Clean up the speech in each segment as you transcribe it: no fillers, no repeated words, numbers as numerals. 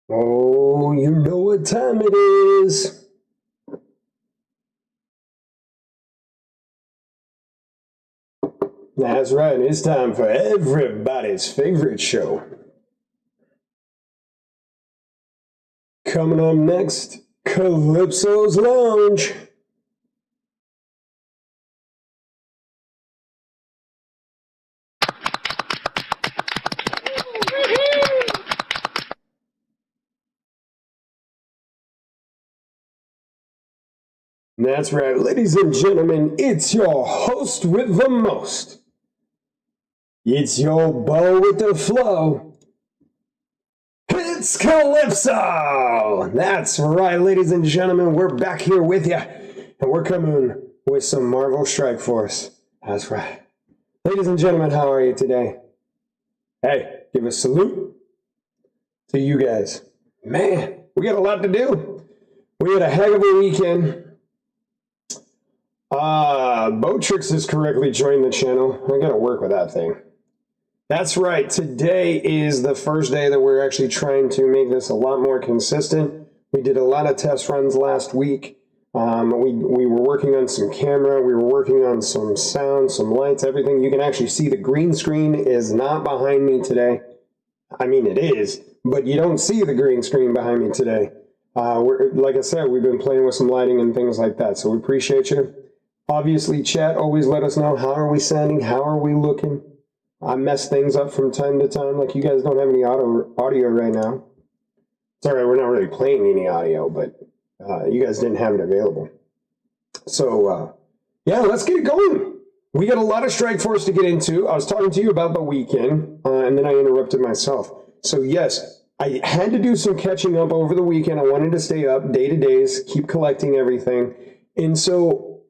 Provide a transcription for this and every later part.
Oh, you know what time it is. That's right, it's time for everybody's favorite show. Coming up next, Calypso's Lounge. That's right, ladies and gentlemen, it's your host with the most. It's your beau with the flow. It's Calypso! That's right, ladies and gentlemen, we're back here with you, and we're coming with some Marvel Strike Force. That's right. Ladies and gentlemen, how are you today? Hey, give a salute to you guys. Man, we got a lot to do. We had a heck of a weekend. Botrix has correctly joined the channel. I gotta work with that thing. That's right, today is the first day that we're actually trying to make this a lot more consistent. We did a lot of test runs last week. We were working on some camera, we were working on some sound, some lights, everything. You can actually see the green screen is not behind me today. I mean, it is, but you don't see the green screen behind me today. Like I said, we've been playing with some lighting and things like that, so we appreciate you. Obviously, chat, always let us know, how are we sounding, how are we looking? I mess things up from time to time, like you guys don't have any audio right now. It's all right, we're not really playing any audio, but you guys didn't have it available. So, yeah, let's get it going. We got a lot of Strike Force to get into. I was talking to you about the weekend, and then I interrupted myself. So, yes, I had to do some catching up over the weekend. I wanted to stay up day to days, keep collecting everything. And so,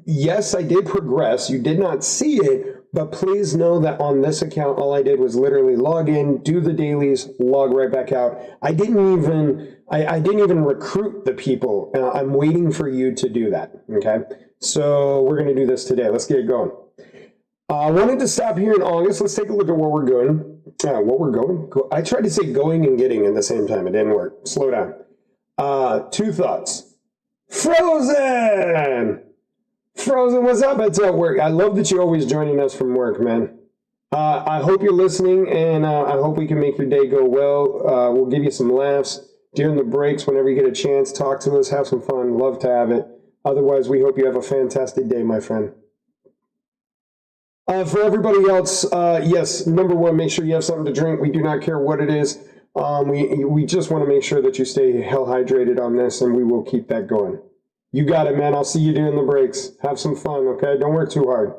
yes, I did progress. You did not see it, but please know that on this account, all I did was literally log in, do the dailies, log right back out. I didn't even recruit the people. I'm waiting for you to do that, okay? So we're going to do this today. Let's get it going. I wanted to stop here in August. Let's take a look at where we're going. I tried to say going and getting at the same time. It didn't work. Slow down. Two thoughts. Frozen! Frozen, what's up? It's at work. I love that you're always joining us from work, man. I hope you're listening, and I hope we can make your day go well. We'll give you some laughs during the breaks whenever you get a chance. Talk to us, have some fun. Love to have it. Otherwise, we hope you have a fantastic day, my friend. For everybody else, yes, number one, make sure you have something to drink. We do not care what it is. We just want to make sure that you stay hell hydrated on this, and we will keep that going. You got it, man. I'll see you during the breaks. Have some fun, okay? Don't work too hard.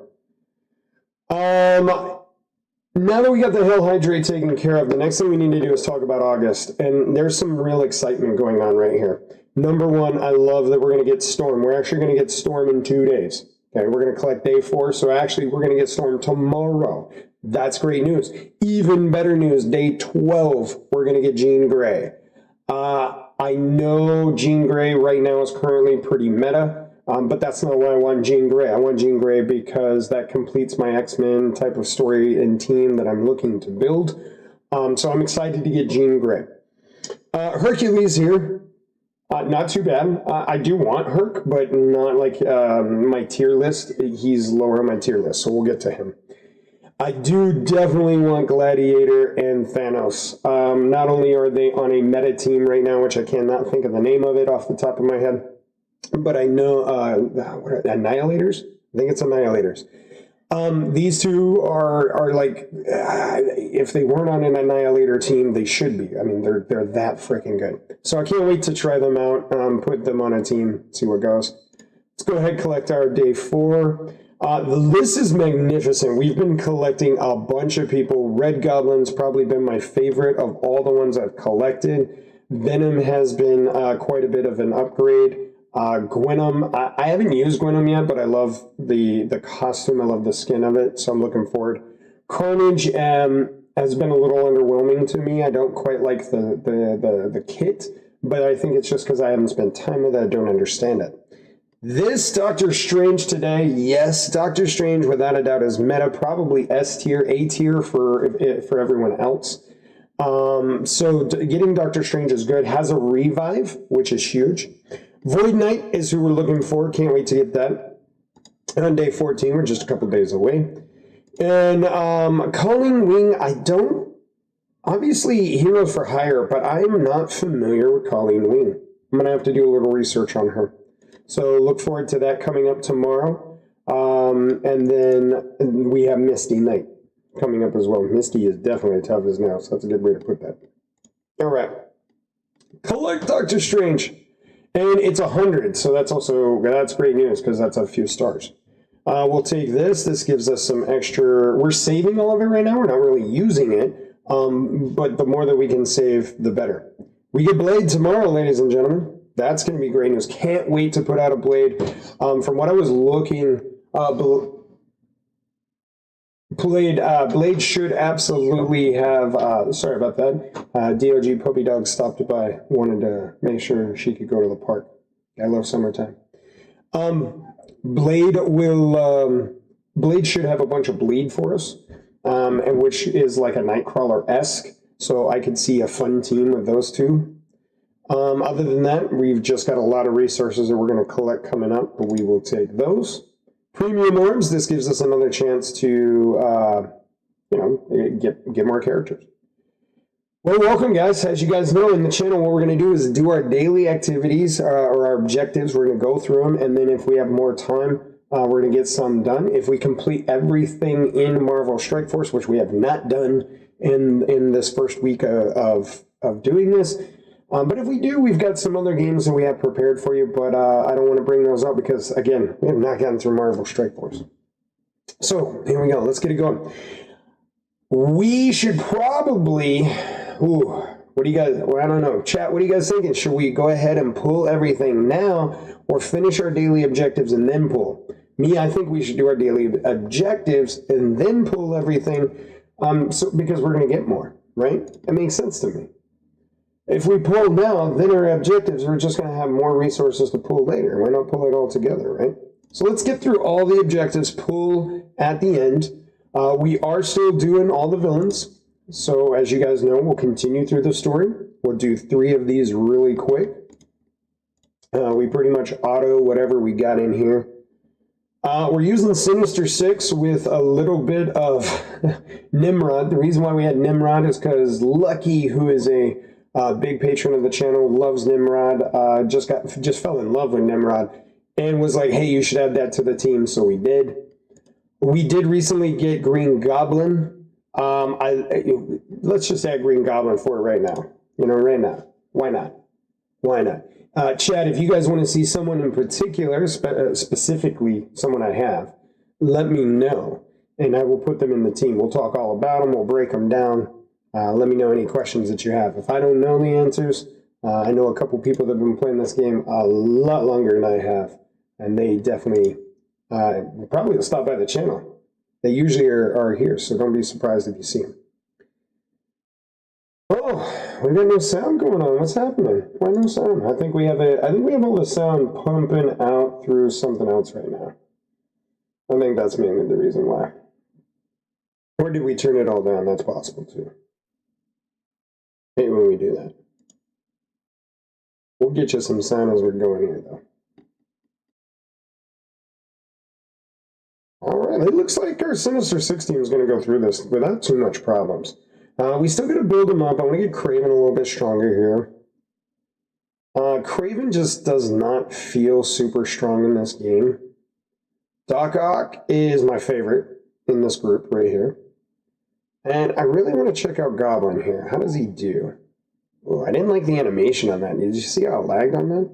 Now that we got the hell hydrate taken care of, the next thing we need to do is talk about August, and there's some real excitement going on right here. Number one, I love that we're going to get Storm. We're actually going to get Storm in 2 days. Okay, we're going to collect day 4, so actually we're going to get Storm tomorrow. That's great news. Even better news, day 12, we're going to get Jean Grey. I know Jean Grey right now is currently pretty meta, but that's not why I want Jean Grey. I want Jean Grey because that completes my X-Men type of story and team that I'm looking to build. So I'm excited to get Jean Grey. Hercules here. Not too bad. I do want Herc, but not like my tier list. He's lower on my tier list, so we'll get to him. I do definitely want Gladiator and Thanos. Not only are they on a meta team right now, which I cannot think of the name of it off the top of my head, but I know, Annihilators? I think it's Annihilators. These two are like, if they weren't on an Annihilator team, they should be. I mean, they're that freaking good. So I can't wait to try them out, put them on a team, see what goes. Let's go ahead and collect our day 4. The list is magnificent. We've been collecting a bunch of people. Red Goblin's probably been my favorite of all the ones I've collected. Venom has been quite a bit of an upgrade. Gwenom, I haven't used Gwenom yet, but I love the costume. I love the skin of it, so I'm looking forward. Carnage has been a little underwhelming to me. I don't quite like the kit, but I think it's just because I haven't spent time with it. I don't understand it. This Doctor Strange today, yes, Doctor Strange without a doubt is meta, probably S tier, A tier for everyone else. So getting Doctor Strange is good. Has a revive, which is huge. Void Knight is who we're looking for. Can't wait to get that. On day 14, we're just a couple days away. And Calling Wing, I don't... Obviously, Hero for Hire, but I'm not familiar with Colleen Wing. I'm going to have to do a little research on her. So look forward to that coming up tomorrow. And then we have Misty Knight coming up as well. Misty is definitely tough as nails, so that's a good way to put that. All right. Collect Doctor Strange. And it's 100, so that's great news because that's a few stars. We'll take this. This gives us some extra. We're saving all of it right now. We're not really using it, but the more that we can save, the better. We get Blade tomorrow, ladies and gentlemen. That's going to be great news. Can't wait to put out a Blade. From what I was looking, Blade should absolutely have, sorry about that, DOG Puppy Dog stopped by, wanted to make sure she could go to the park. I love summertime. Blade should have a bunch of bleed for us, and which is like a Nightcrawler-esque, so I could see a fun team with those two. Other than that, we've just got a lot of resources that we're going to collect coming up, but we will take those. Premium orbs, this gives us another chance to, get more characters. Well, welcome, guys. As you guys know, in the channel, what we're going to do is do our daily activities or our objectives. We're going to go through them, and then if we have more time, we're going to get some done. If we complete everything in Marvel Strike Force, which we have not done in this first week of doing this, but if we do, we've got some other games that we have prepared for you, but I don't want to bring those up because, again, we have not gotten through Marvel Strike Force. So, here we go. Let's get it going. We should probably... what do you guys... Well, I don't know. Chat, what are you guys thinking? Should we go ahead and pull everything now or finish our daily objectives and then pull? Me, I think we should do our daily objectives and then pull everything because we're going to get more, right? It makes sense to me. If we pull now, then our objectives, we're just going to have more resources to pull later. Why not pull it all together, right? So let's get through all the objectives, pull at the end. We are still doing all the villains. So as you guys know, we'll continue through the story. We'll do 3 of these really quick. We pretty much auto whatever we got in here. We're using Sinister 6 with a little bit of Nimrod. The reason why we had Nimrod is because Lucky, who is a big patron of the channel, loves Nimrod, just fell in love with Nimrod and was like, hey, you should add that to the team, so we did. We did recently get Green Goblin. Let's just add Green Goblin for it right now. Right now. Why not? Why not? Chad, if you guys want to see someone in particular, specifically someone I have, let me know, and I will put them in the team. We'll talk all about them. We'll break them down. Let me know any questions that you have. If I don't know the answers, I know a couple people that have been playing this game a lot longer than I have, and they definitely probably will stop by the channel. They usually are here, so don't be surprised if you see them. Oh, we got no sound going on. What's happening? Why no sound? I think we have all the sound pumping out through something else right now. I think that's mainly the reason why. Or did we turn it all down? That's possible too. Hate when we do that. We'll get you some sound as we're going here, though. All right, it looks like our Sinister 6 team is going to go through this without too much problems. We still got to build them up. I want to get Craven a little bit stronger here. Craven just does not feel super strong in this game. Doc Ock is my favorite in this group right here. And I really want to check out Goblin here. How does he do? Oh, I didn't like the animation on that. Did you see how it lagged on that?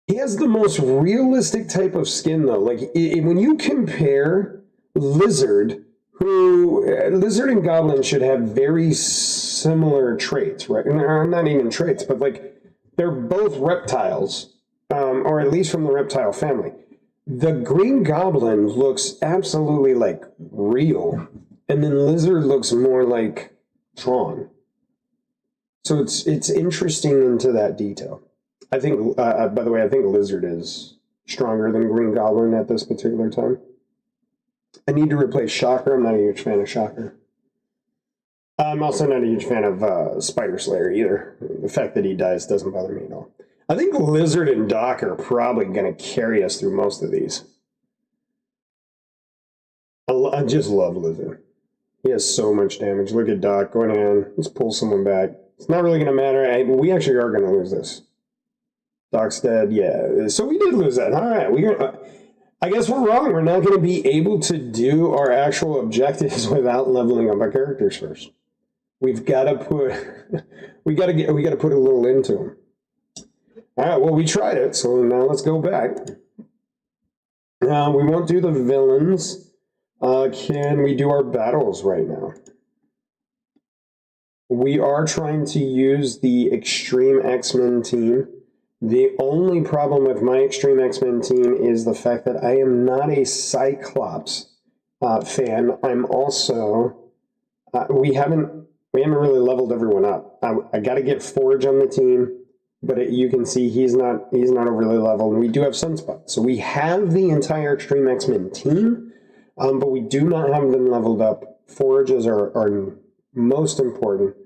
He has the most realistic type of skin, though. Like, when you compare Lizard, Lizard and Goblin should have very similar traits, right? Not even traits, but like, they're both reptiles, or at least from the reptile family. The Green Goblin looks absolutely like real, and then Lizard looks more like drawn. So it's interesting into that detail. I think, by the way, I think Lizard is stronger than Green Goblin at this particular time. I need to replace Shocker. I'm not a huge fan of Shocker. I'm also not a huge fan of Spider Slayer either. The fact that he dies doesn't bother me at all. I think Lizard and Doc are probably going to carry us through most of these. I just love Lizard. He has so much damage. Look at Doc going in. Let's pull someone back. It's not really going to matter. We actually are going to lose this. Doc's dead. Yeah. So we did lose that. All right. I guess we're wrong. We're not going to be able to do our actual objectives without leveling up our characters first. We've got to put we got to put a little into them. All right. Well, we tried it. So now let's go back. We won't do the villains. Can we do our battles right now? We are trying to use the Extreme X-Men team. The only problem with my Extreme X-Men team is the fact that I am not a Cyclops fan. I'm also we haven't really leveled everyone up. I got to get Forge on the team, but you can see he's not overly leveled. And we do have Sunspot, so we have the entire Extreme X-Men team. But we do not have them leveled up. Forages are most important.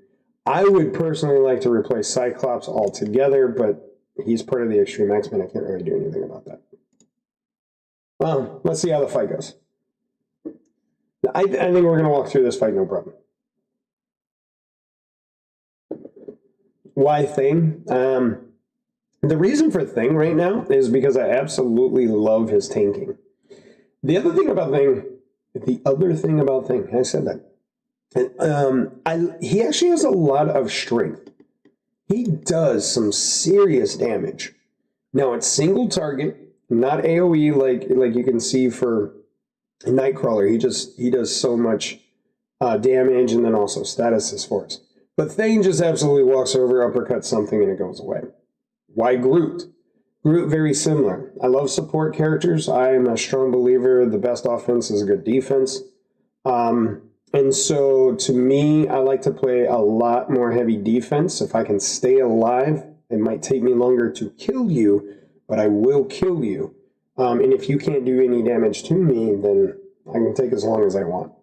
I would personally like to replace Cyclops altogether, but he's part of the Extreme X-Men. I can't really do anything about that. Well, let's see how the fight goes. I think we're going to walk through this fight no problem. Why Thing? The reason for Thing right now is because I absolutely love his tanking. The other thing about Thing, I said that. He actually has a lot of strength. He does some serious damage. Now it's single target, not AoE like you can see for Nightcrawler. He does so much damage and then also status is force. But Thing just absolutely walks over, uppercuts something, and it goes away. Why Groot? Groot, very similar. I love support characters. I am a strong believer the best offense is a good defense. And so, to me, I like to play a lot more heavy defense. If I can stay alive, it might take me longer to kill you, but I will kill you. And if you can't do any damage to me, then I can take as long as I want.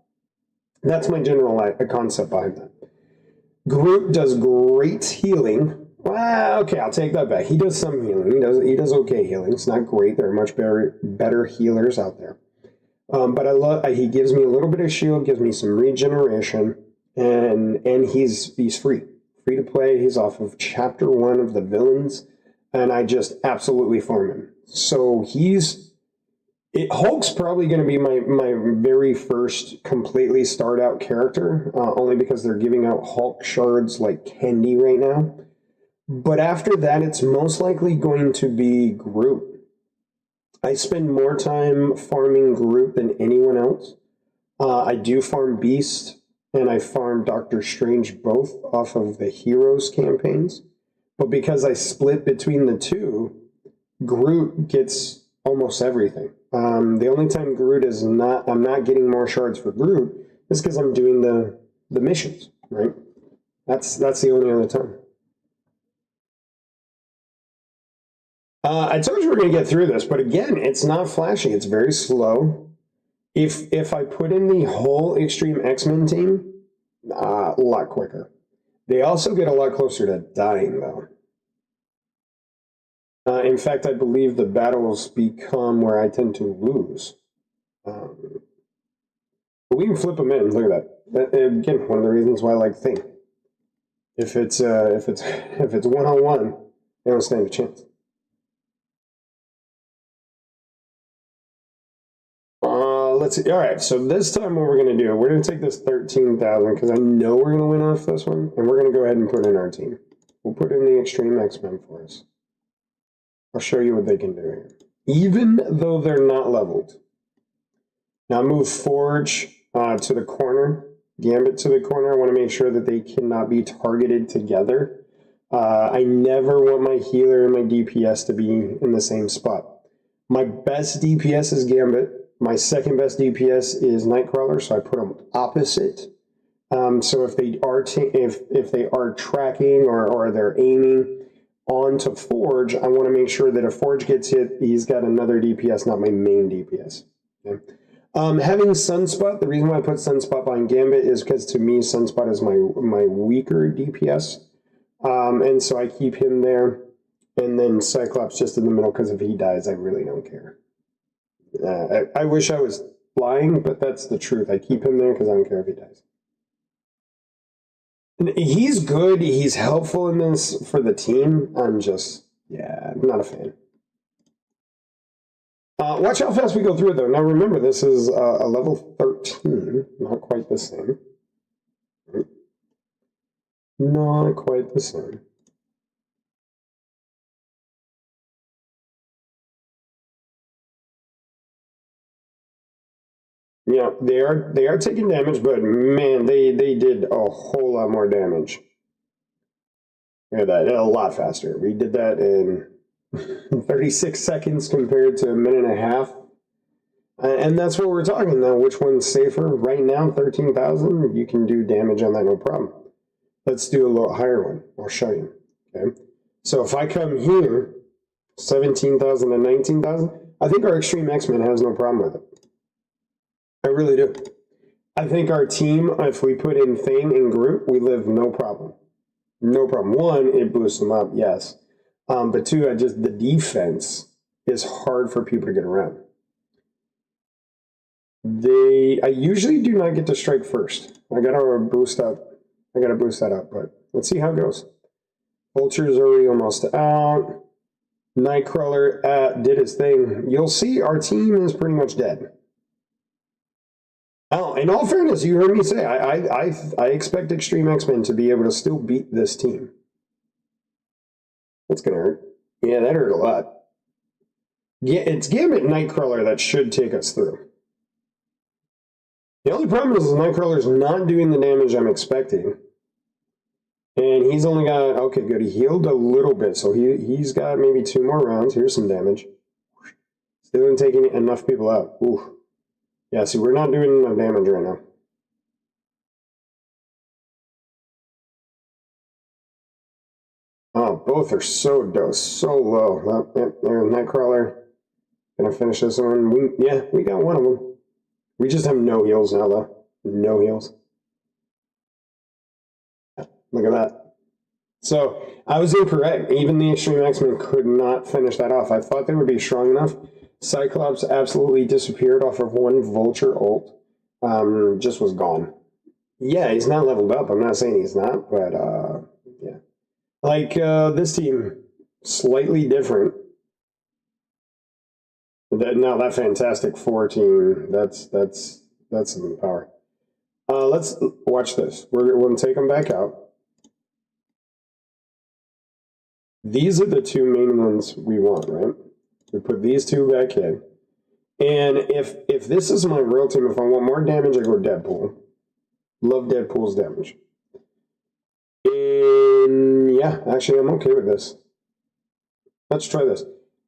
That's my general concept behind that. Groot does great healing. Well, okay, I'll take that back. He does some healing. He does okay healing. It's not great. There are much better healers out there. But I love. He gives me a little bit of shield, gives me some regeneration, and he's free to play. He's off of Chapter 1 of the villains, and I just absolutely farm him. So Hulk's probably going to be my very first completely start out character, only because they're giving out Hulk shards like candy right now. But after that, it's most likely going to be Groot. I spend more time farming Groot than anyone else. I do farm Beast, and I farm Doctor Strange both off of the Heroes campaigns. But because I split between the two, Groot gets almost everything. The only time I'm not getting more shards for Groot is because I'm doing the missions, right? That's the only other time. I told you we're going to get through this, but again, it's not flashy. It's very slow. If I put in the whole Extreme X-Men team, a lot quicker. They also get a lot closer to dying, though. In fact, I believe the battles become where I tend to lose. But we can flip them in. Look at that. Again, one of the reasons why I like Thing. If it's one-on-one, they don't stand a chance. Let's see. All right, so this time what we're going to do, we're going to take this 13,000 because I know we're going to win off this one, and we're going to go ahead and put in our team. We'll put in the Extreme X-Men for us. I'll show you what they can do here, even though they're not leveled. Now move Forge to the corner, Gambit to the corner. I want to make sure that they cannot be targeted together. I never want my healer and my DPS to be in the same spot. My best DPS is Gambit. My second best DPS is Nightcrawler, so I put them opposite. So if they are tracking or they're aiming onto Forge, I want to make sure that if Forge gets hit, he's got another DPS, not my main DPS. Okay? Having Sunspot, the reason why I put Sunspot behind Gambit is because to me, Sunspot is my weaker DPS. And so I keep him there. And then Cyclops just in the middle, because if he dies, I really don't care. I wish I was flying, but that's the truth. I keep him there because I don't care if he dies. And he's good. He's helpful in this for the team. I'm just, yeah, I'm not a fan. Watch how fast we go through it, though. Now, remember, this is a level 13. Not quite the same. Not quite the same. Yeah, they are taking damage, but man, they did a whole lot more damage. Look at that, a lot faster. We did that in 36 seconds compared to a minute and a half. And that's what we're talking now. Which one's safer? Right now, 13,000, you can do damage on that, no problem. Let's do a little higher one. I'll show you. Okay. So if I come here, 17,000 and 19,000, I think our Extreme X-Men has no problem with it. I really do. I think our team, if we put in Thane and Groot, we live no problem. No problem. One, it boosts them up, yes. But two, the defense is hard for people to get around. I usually do not get to strike first. I gotta boost that up, but let's see how it goes. Vulture's already almost out. Nightcrawler did his thing. You'll see our team is pretty much dead. Oh, in all fairness, you heard me say I expect Extreme X-Men to be able to still beat this team. That's gonna hurt. Yeah, that hurt a lot. Yeah, it's Gambit Nightcrawler that should take us through. The only problem is Nightcrawler's not doing the damage I'm expecting. And he's only got, okay, good, he healed a little bit, so he's got maybe 2 more rounds. Here's some damage. Still isn't taking enough people out. Ooh. Yeah, see, we're not doing enough damage right now. Oh, both are so low. Oh, yeah, there's Nightcrawler. Gonna finish this one. We got one of them. We just have no heals now, though. No heals. Look at that. So, I was incorrect. Even the Extreme X-Men could not finish that off. I thought they would be strong enough. Cyclops absolutely disappeared off of one Vulture ult. Just was gone. Yeah, he's not leveled up. I'm not saying he's not, but yeah. Like this team, slightly different. Now that Fantastic Four team, that's some power. Let's watch this. We're going to take them back out. These are the 2 main ones we want, right? We put these 2 back in. And if this is my real team, if I want more damage, I go Deadpool. Love Deadpool's damage. And yeah, actually, I'm okay with this. Let's try this.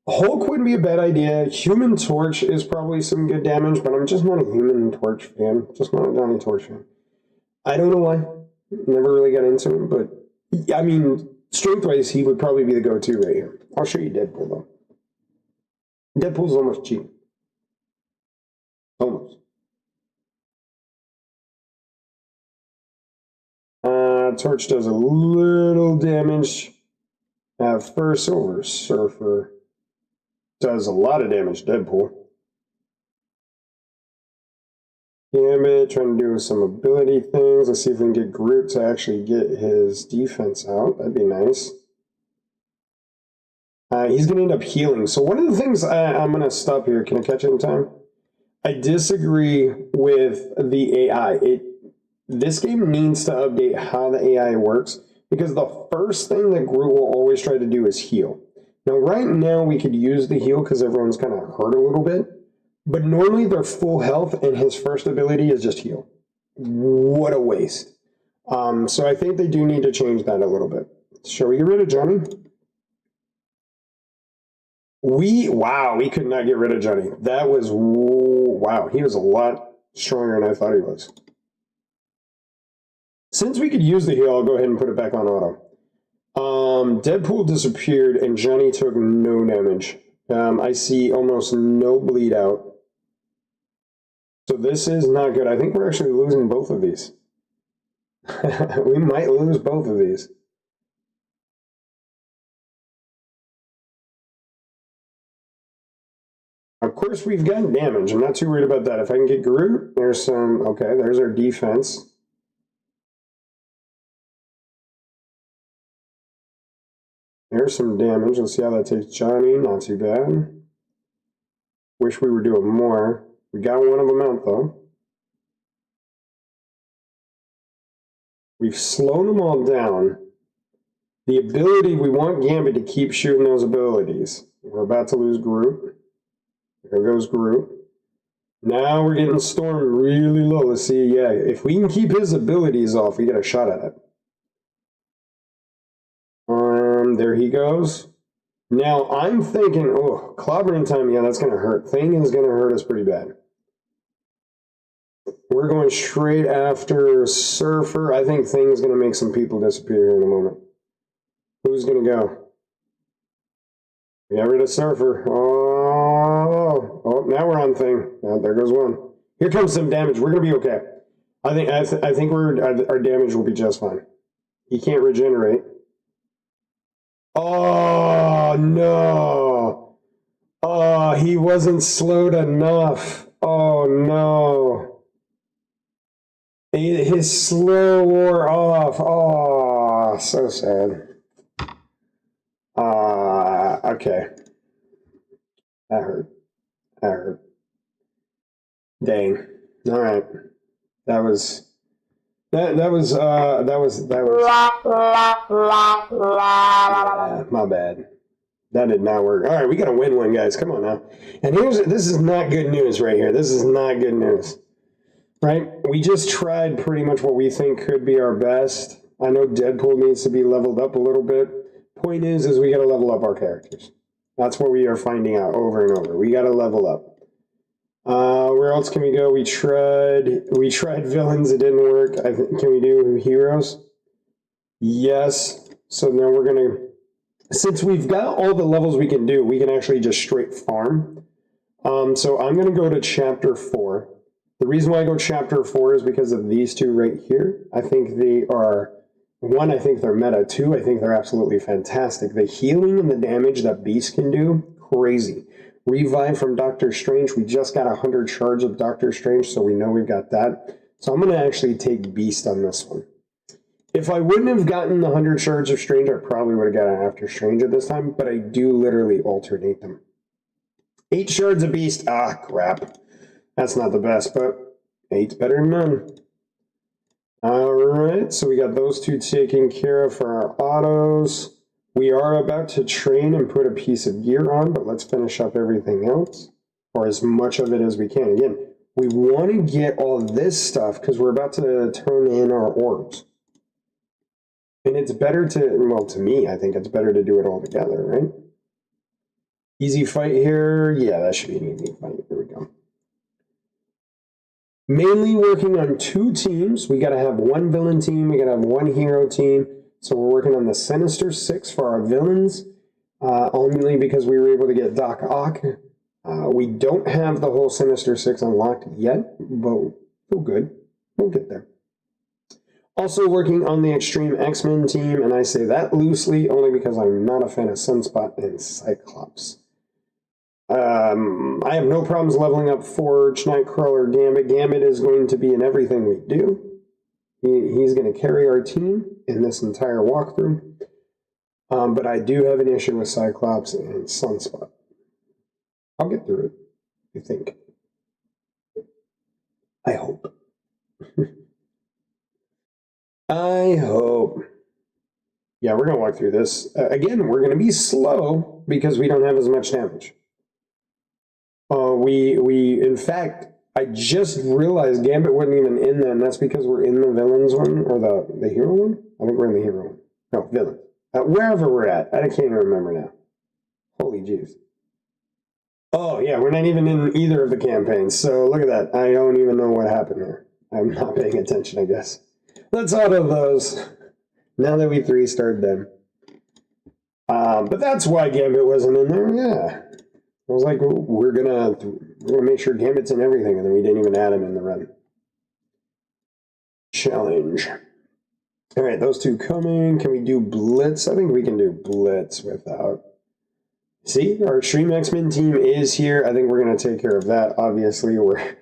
Hulk wouldn't be a bad idea. Human Torch is probably some good damage, but I'm just not a Human Torch fan. Just not a Johnny Torch fan. I don't know why. Never really got into him, but I mean, strength-wise, he would probably be the go-to right here. I'll show you Deadpool, though. Deadpool's almost cheap. Almost. Torch does a little damage at first. Silver Surfer does a lot of damage. Deadpool. Gambit, trying to do some ability things. Let's see if we can get Groot to actually get his defense out. That'd be nice. He's going to end up healing. So one of the things, I'm going to stop here. Can I catch it in time? I disagree with the AI. This game needs to update how the AI works, because the first thing that Groot will always try to do is heal. Now, right now, we could use the heal because everyone's kind of hurt a little bit, but normally they're full health, and his first ability is just heal. What a waste. So I think they do need to change that a little bit. Shall we get rid of Johnny? Wow, we could not get rid of Johnny. That was, wow, he was a lot stronger than I thought he was. Since we could use the heal, I'll go ahead and put it back on auto. Deadpool disappeared and Johnny took no damage. I see almost no bleed out. So this is not good. I think we're actually losing both of these. We might lose both of these. Of course, we've gotten damage. I'm not too worried about that. If I can get Groot, there's some... Okay, there's our defense. There's some damage. Let's see how that takes Johnny. Not too bad. Wish we were doing more. We got one of them out, though. We've slowed them all down. The ability, we want Gambit to keep shooting those abilities. We're about to lose Groot. There goes Groot. Now we're getting Storm really low. Let's see, yeah, if we can keep his abilities off, we get a shot at it. There he goes. Now I'm thinking, oh, clobbering time, yeah, that's going to hurt. Thing is going to hurt us pretty bad. We're going straight after Surfer. I think Thing's going to make some people disappear here in a moment. Who's going to go? Get rid of Surfer. Oh, now we're on Thing. Oh, there goes one. Here comes some damage. We're going to be okay. I think our damage will be just fine. He can't regenerate. Oh, no. Oh, he wasn't slowed enough. Oh, no. His slow wore off. Oh, so sad. Okay. That hurt. That hurt. Dang. All right. That was yeah, my bad. That did not work. All right, we got to win one, guys. Come on now. And this is not good news right here. This is not good news. Right? We just tried pretty much what we think could be our best. I know Deadpool needs to be leveled up a little bit. Point is we got to level up our characters. That's what we are finding out over and over. We got to level up. Where else can we go? We tried villains. It didn't work. Can we do heroes? Yes. So now we're going to, since we've got all the levels we can do, we can actually just straight farm. So I'm going to go to chapter 4. The reason why I go chapter 4 is because of these two right here. I think they are, one, I think they're meta. Two, I think they're absolutely fantastic. The healing and the damage that Beast can do, crazy. Revive from Doctor Strange. We just got 100 shards of Doctor Strange, so we know we've got that. So I'm going to actually take Beast on this one. If I wouldn't have gotten the 100 shards of Strange, I probably would have gotten After Strange at this time, but I do literally alternate them. 8 shards of Beast. Ah, crap. That's not the best, but 8's better than none. Alright, so we got those two taken care of for our autos. We are about to train and put a piece of gear on, but let's finish up everything else, or as much of it as we can. Again, we want to get all this stuff because we're about to turn in our orbs. And it's better to, well, to me, I think it's better to do it all together, right? Easy fight here. Yeah, that should be an easy fight. There we go. Mainly working on 2 teams. We got to have 1 villain team. We got to have 1 hero team. So we're working on the Sinister 6 for our villains, only because we were able to get Doc Ock. We don't have the whole Sinister 6 unlocked yet, but feel good. We'll get there. Also working on the Extreme X-Men team, and I say that loosely only because I'm not a fan of Sunspot and Cyclops. I have no problems leveling up Forge, Nightcrawler, Gambit. Gambit is going to be in everything we do. He's going to carry our team in this entire walkthrough. But I do have an issue with Cyclops and Sunspot. I'll get through it, I think. I hope. I hope. Yeah, we're going to walk through this. Again, we're going to be slow because we don't have as much damage. In fact, I just realized Gambit wasn't even in that, and that's because we're in the villains one, or the hero one? I think we're in the hero one. No, villain. Wherever we're at. I can't even remember now. Holy jeez. Oh, yeah, we're not even in either of the campaigns, so look at that. I don't even know what happened there. I'm not paying attention, I guess. Let's auto those, now that we've restarted them. But that's why Gambit wasn't in there, yeah. I was like, we're gonna We're going to make sure Gambit's in everything, and then we didn't even add him in the run. Challenge. All right, those two coming. Can we do Blitz? I think we can do Blitz without. See, our Extreme X-Men team is here. I think we're going to take care of that. Obviously, we're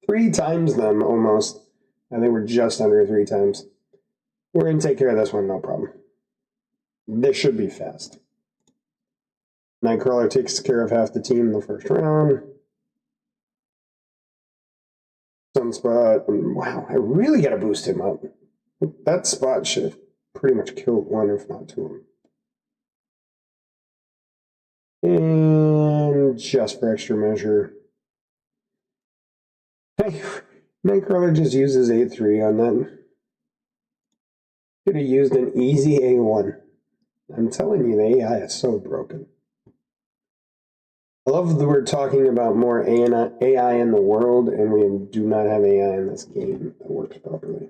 3 times them almost. I think we're just under 3 times. We're going to take care of this one, no problem. This should be fast. Nightcrawler takes care of half the team in the first round. Sunspot, and wow, I really got to boost him up. That spot should have pretty much killed 1, if not 2 of them. And just for extra measure. Hey, Nightcrawler just uses A3 on that. Could have used an easy A1. I'm telling you, the AI is so broken. I love that we're talking about more AI in the world, and we do not have AI in this game that works properly.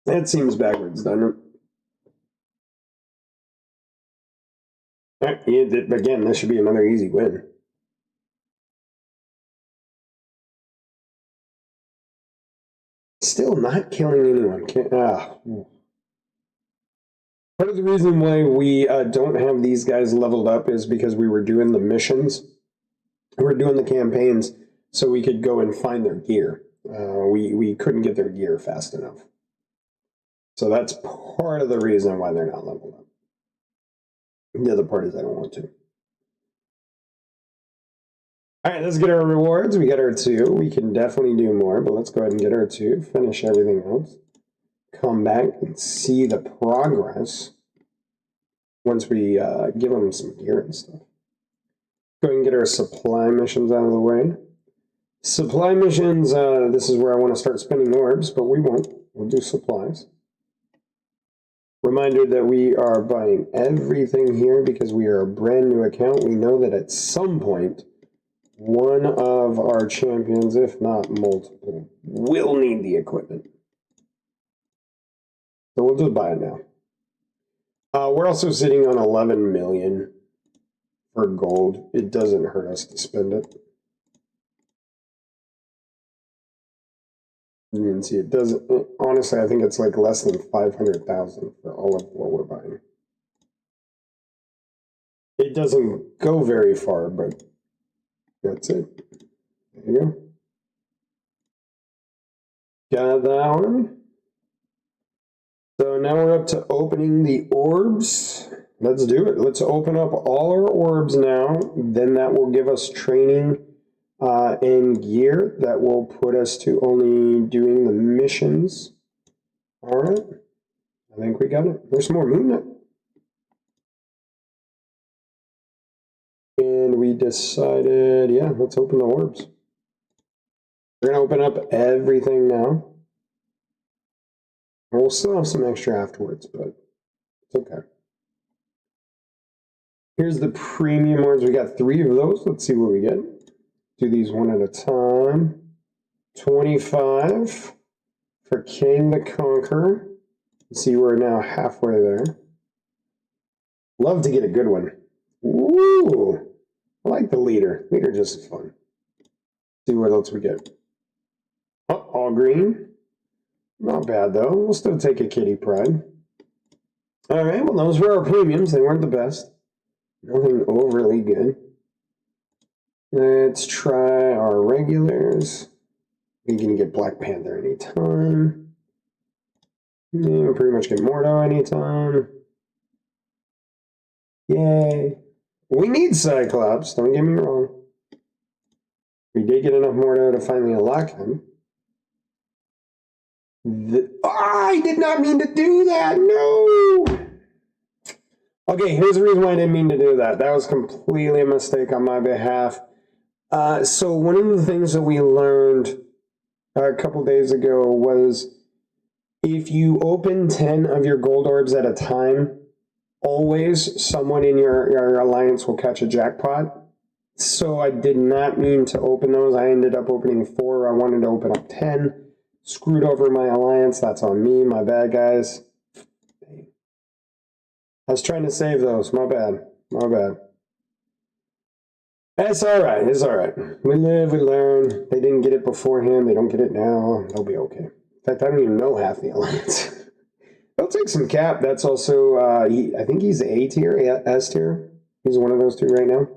That seems backwards, doesn't it? Again, this should be another easy win. Still not killing anyone. Part of the reason why we don't have these guys leveled up is because we were doing the missions. We were doing the campaigns so we could go and find their gear. We couldn't get their gear fast enough. So that's part of the reason why they're not leveled up. The other part is I don't want to. All right, let's get our rewards. We got our 2. We can definitely do more, but let's go ahead and get our 2. Finish everything else. Come back and see the progress once we give them some gear and stuff. Go ahead and get our supply missions out of the way. Supply missions, this is where I want to start spending orbs, but we won't. We'll do supplies. Reminder that we are buying everything here because we are a brand new account. We know that at some point, one of our champions, if not multiple, will need the equipment. So we'll just buy it now. We're also sitting on 11 million for gold. It doesn't hurt us to spend it. You can see it doesn't. Honestly, I think it's like less than 500,000 for all of what we're buying. It doesn't go very far, but that's it. There you go. Got that one. So now we're up to opening the orbs. Let's do it. Let's open up all our orbs now. Then that will give us training and gear that will put us to only doing the missions. All right. I think we got it. There's more movement. And we decided, yeah, let's open the orbs. We're going to open up everything now. We'll still have some extra afterwards, but it's okay. Here's the premium orbs. We got 3 of those. Let's see what we get. Do these one at a time. 25 for King the Conqueror. See, we're now halfway there. Love to get a good one. Ooh, I like the leader. Leader just is fun. See what else we get. Oh, all green. Not bad though. We'll still take a Kitty Pride. All right. Well, those were our premiums. They weren't the best. Nothing overly good. Let's try our regulars. We can get Black Panther anytime. Yeah, we'll pretty much get Mordo anytime. Yay. We need Cyclops, don't get me wrong. We did get enough Mordo to finally unlock him. I did not mean to do that, no! Okay, here's the reason why I didn't mean to do that. That was completely a mistake on my behalf. So one of the things that we learned a couple days ago was if you open 10 of your gold orbs at a time, always someone in your alliance will catch a jackpot. So I did not mean to open those. I ended up opening 4. I wanted to open up 10. Screwed over my alliance. That's on me. My bad, guys. I was trying to save those. My bad. My bad. It's all right. It's all right. We live, we learn. They didn't get it beforehand. They don't get it now. They'll be okay. In fact, I don't even know half the alliance. They'll take some cap. That's also, I think he's A tier, S tier. He's one of those two right now.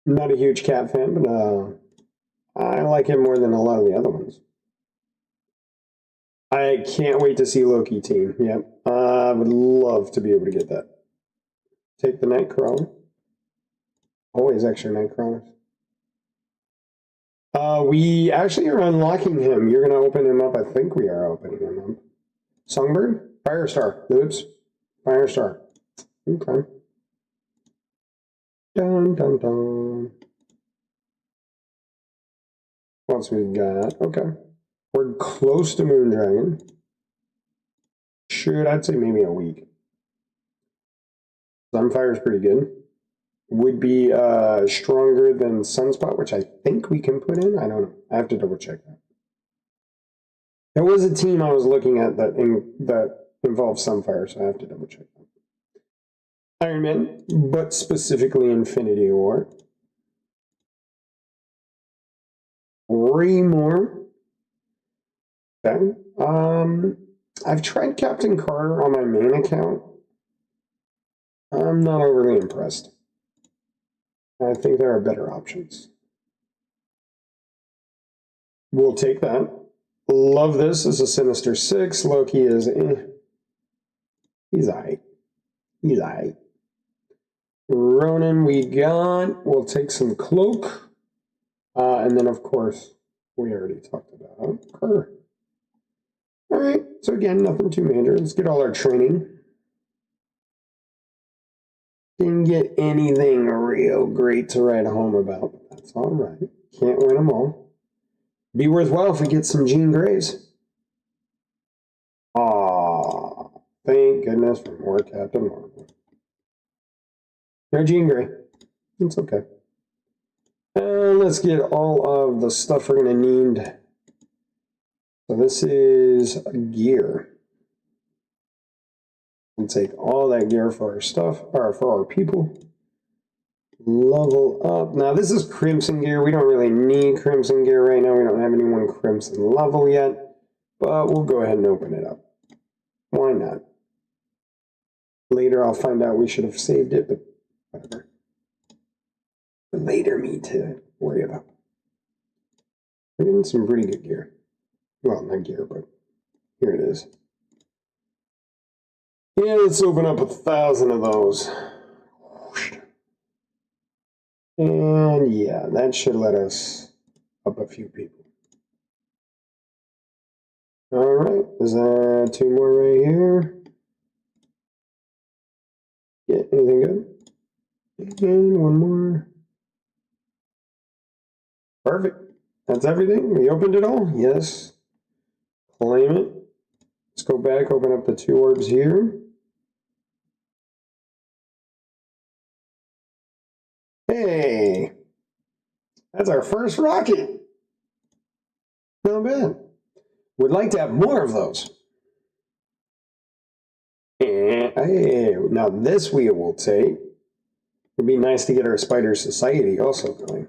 I'm not a huge cap fan, but I like him more than a lot of the other ones. I can't wait to see Loki team. Yep. I would love to be able to get that. Take the Nightcrawler. Always extra Nightcrawlers. We actually are unlocking him. You're going to open him up. I think we are opening him up. Songbird? Firestar. Oops. Firestar. Okay. Dun, dun, dun. What else we got? Okay. We're close to Moondragon. I'd say maybe a week. Sunfire's pretty good. Would be stronger than Sunspot, which I think we can put in. I don't know. I have to double check that. There was a team I was looking at that involved Sunfire, so I have to double check that. Iron Man, but specifically Infinity War. 3 more. Okay. I've tried Captain Carter on my main account. I'm not overly impressed. I think there are better options. We'll take that. Love this as a Sinister 6. Loki is he's alright. He's alright. Ronan we got. We'll take some Cloak. And then, of course, we already talked about Carter. Alright, so again, nothing too major. Let's get all our training. Didn't get anything real great to write home about, but that's alright. Can't win them all. Be worthwhile if we get some Jean Greys. Aw, thank goodness for more Captain Marvel. No Jean Grey. It's okay. Let's get all of the stuff we're going to need. So this is gear. We'll take all that gear for our stuff, or for our people. Level up. Now this is Crimson gear. We don't really need Crimson gear right now. We don't have anyone Crimson level yet. But we'll go ahead and open it up. Why not? Later I'll find out we should have saved it, but whatever. Later me to worry about. We're getting some pretty good gear. Well, not gear, but here it is. Yeah, let's open up 1,000 of those. And yeah, that should let us up a few people. All right, is that 2 more right here? Yeah, anything good? And 1 more. Perfect. That's everything. We opened it all. Yes. Claim it. Let's go back, open up the 2 orbs here. Hey, that's our first rocket. Not bad. Would like to have more of those. And hey, now this we will take. It'd be nice to get our Spider Society also going.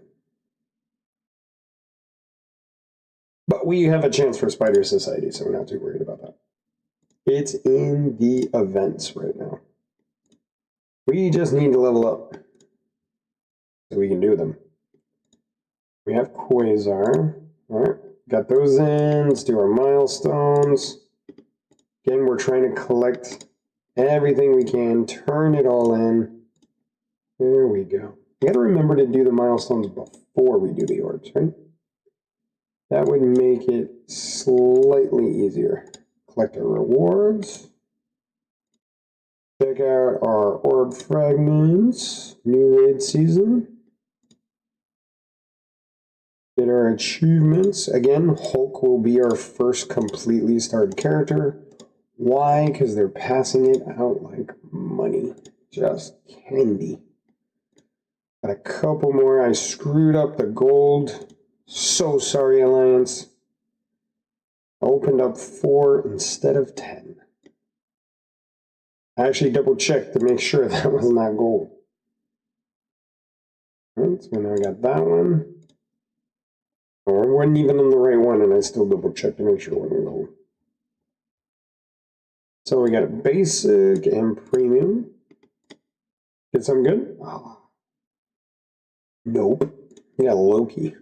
But we have a chance for Spider Society, so we're not too worried about that. It's in the events right now. We just need to level up so we can do them. We have Quasar. All right, got those in. Let's do our milestones. Again, we're trying to collect everything we can, turn it all in. There we go. We got to remember to do the milestones before we do the orbs, right? That would make it slightly easier. Collect our rewards. Check out our orb fragments. New raid season. Get our achievements. Again, Hulk will be our first completely started character. Why? Because they're passing it out like money. Just candy. Got a couple more. I screwed up the gold. So sorry, Alliance. I opened up 4 instead of 10. I actually double checked to make sure that was not gold. Right, so now I got that one. Oh, I wasn't even on the right one, and I still double checked to make sure it wasn't gold. So we got a basic and premium. Get something good? Oh. Nope. We got Loki.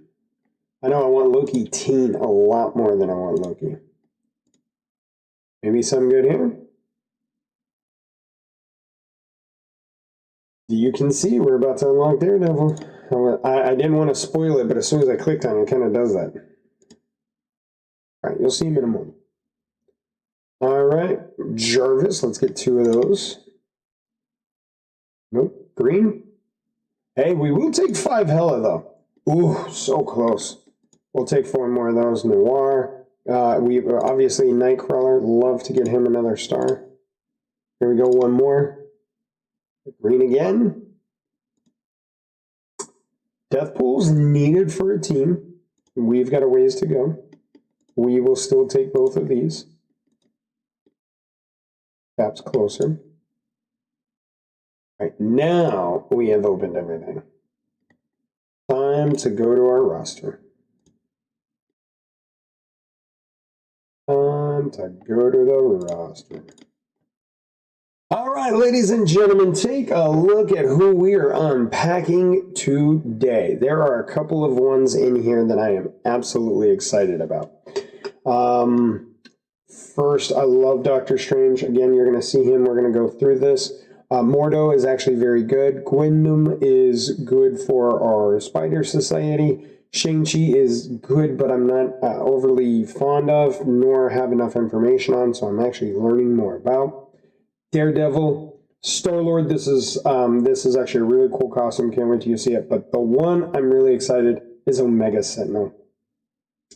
I know I want Loki teen a lot more than I want Loki. Maybe something good here? You can see we're about to unlock Daredevil. I didn't want to spoil it, but as soon as I clicked on it, it kind of does that. All right, you'll see him in a moment. All right, Jarvis, let's get 2 of those. Nope, green. Hey, we will take 5 Hela, though. Ooh, so close. We'll take 4 more of those. Noir. We obviously Nightcrawler. Love to get him another star. Here we go, 1 more. Green again. Death pool's needed for a team. We've got a ways to go. We will still take both of these. Taps closer. All right, now we have opened everything. Time to go to our roster. Time to go to the roster. All right, ladies and gentlemen, take a look at who we are unpacking today. There are a couple of ones in here that I am absolutely excited about. First, I love Doctor Strange. Again, you're going to see him. We're going to go through this. Mordo is actually very good. Gwynum is good for our Spider Society. Shang-Chi is good, but I'm not overly fond of, nor have enough information on, so I'm actually learning more about. Daredevil, Star-Lord, this is actually a really cool costume. Can't wait till you see it. But the one I'm really excited is Omega Sentinel.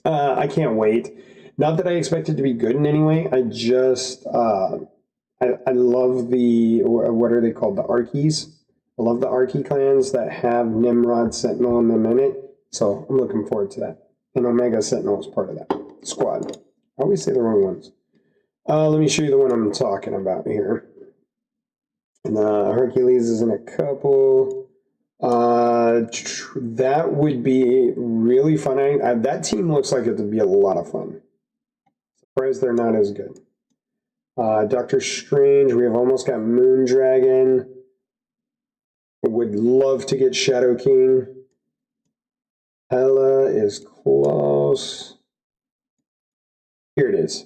I can't wait. Not that I expect it to be good in any way. I just I love the, what are they called? The Archies. I love the Archie clans that have Nimrod Sentinel in them in it. So I'm looking forward to that. And Omega Sentinel is part of that squad. I always say the wrong ones. Let me show you the one I'm talking about here. And Hercules is in a couple. That would be really fun. That team looks like it would be a lot of fun. Surprised they're not as good. Doctor Strange, we have almost got Moondragon. Would love to get Shadow King. Hela is close. Here it is.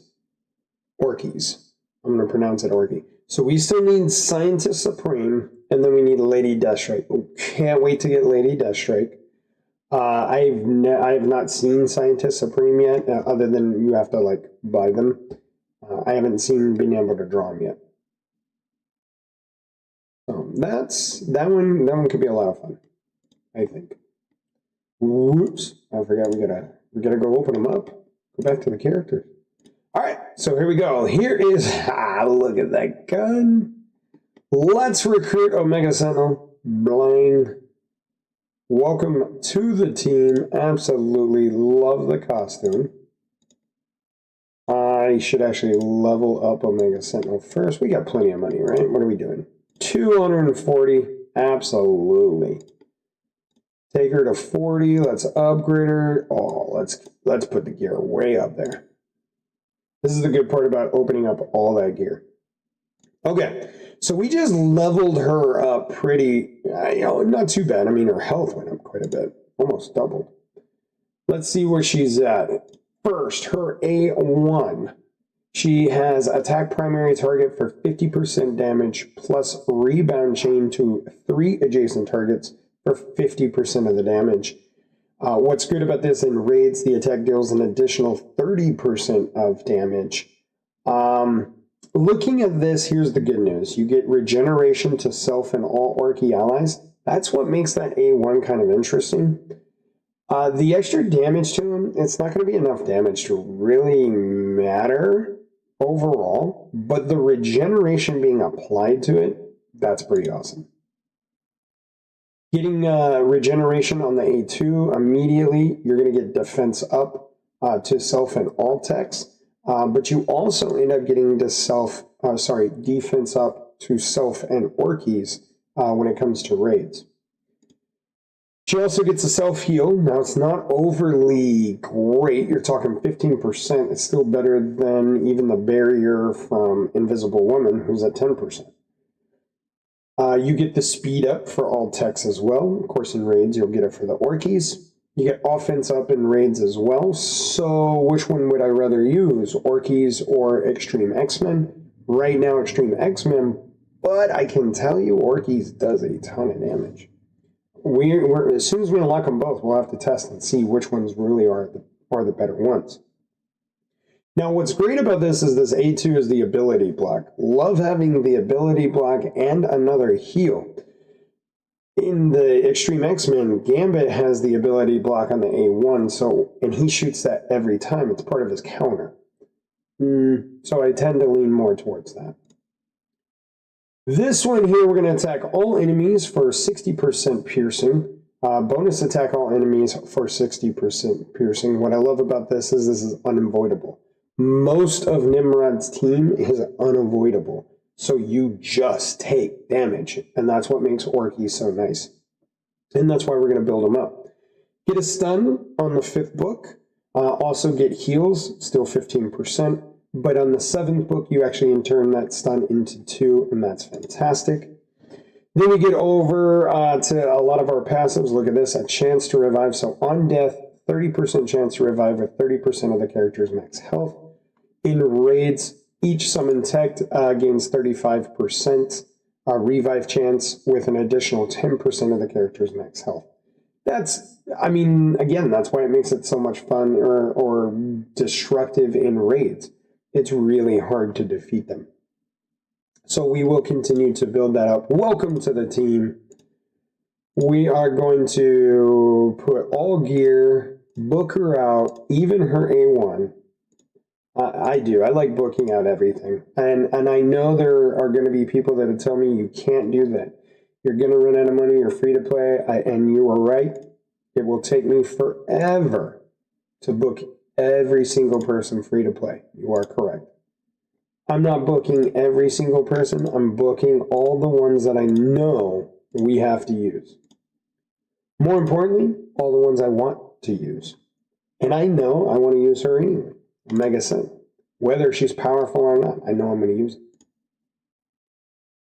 Orkies. I'm going to pronounce it Orky. So we still need Scientist Supreme, and then we need Lady Deathstrike. Can't wait to get Lady Deathstrike. I have not seen Scientist Supreme yet, other than you have to like buy them. I haven't been able to draw them yet. So that one could be a lot of fun, I think. Whoops! I forgot we gotta go open them up. Go back to the characters. All right, so here we go. Here is, look at that gun. Let's recruit Omega Sentinel. Bling. Welcome to the team. Absolutely love the costume. I should actually level up Omega Sentinel first. We got plenty of money, right? What are we doing? 240. Absolutely. Take her to 40. Let's upgrade her. Oh, let's put the gear way up there. This is the good part about opening up all that gear. Okay, so we just leveled her up pretty, not too bad. I mean, her health went up quite a bit, almost doubled. Let's see where she's at. First, her A1. She has attack primary target for 50% damage plus rebound chain to 3 adjacent targets for 50% of the damage. What's good about this, in raids, the attack deals an additional 30% of damage. Looking at this, here's the good news. You get regeneration to self and all Orky allies. That's what makes that A1 kind of interesting. The extra damage to him, it's not going to be enough damage to really matter overall, but the regeneration being applied to it, that's pretty awesome. Getting regeneration on the A2 immediately, you're going to get defense up to self and all techs, but you also end up getting to defense up to self and Orkies when it comes to raids. She also gets a self-heal. Now, it's not overly great. You're talking 15%. It's still better than even the barrier from Invisible Woman, who's at 10%. You get the speed up for all techs as well. Of course, in raids, you'll get it for the Orkies. You get offense up in raids as well. So which one would I rather use, Orkies or Extreme X-Men? Right now, Extreme X-Men, but I can tell you Orkies does a ton of damage. We're as soon as we unlock them both, we'll have to test and see which ones really are the better ones. Now, what's great about this is this A2 is the ability block. Love having the ability block and another heal. In the Extreme X-Men, Gambit has the ability block on the A1, and he shoots that every time. It's part of his counter. So I tend to lean more towards that. This one here, we're going to attack all enemies for 60% piercing. Bonus attack all enemies for 60% piercing. What I love about this is unavoidable. Most of Nimrod's team is unavoidable. So you just take damage. And that's what makes Orky so nice. And that's why we're going to build them up. Get a stun on the 5th book. Also get heals, still 15%. But on the 7th book, you actually turn that stun into 2, and that's fantastic. Then we get over to a lot of our passives. Look at this, a chance to revive. So on death, 30% chance to revive with 30% of the character's max health. In raids, each summon tech gains 35% revive chance with an additional 10% of the character's max health. That's, I mean, again, that's why it makes it so much fun or destructive in raids. It's really hard to defeat them. So we will continue to build that up. Welcome to the team. We are going to put all gear, book her out, even her A1. I do. I like booking out everything. And I know there are going to be people that will tell me you can't do that. You're going to run out of money. You're free to play. And you are right. It will take me forever to book every single person free to play. You are correct. I'm not booking every single person. I'm booking all the ones that I know we have to use. More importantly, all the ones I want to use. And I know I want to use her anyway. Mega Sin. Whether she's powerful or not, I know I'm going to use it.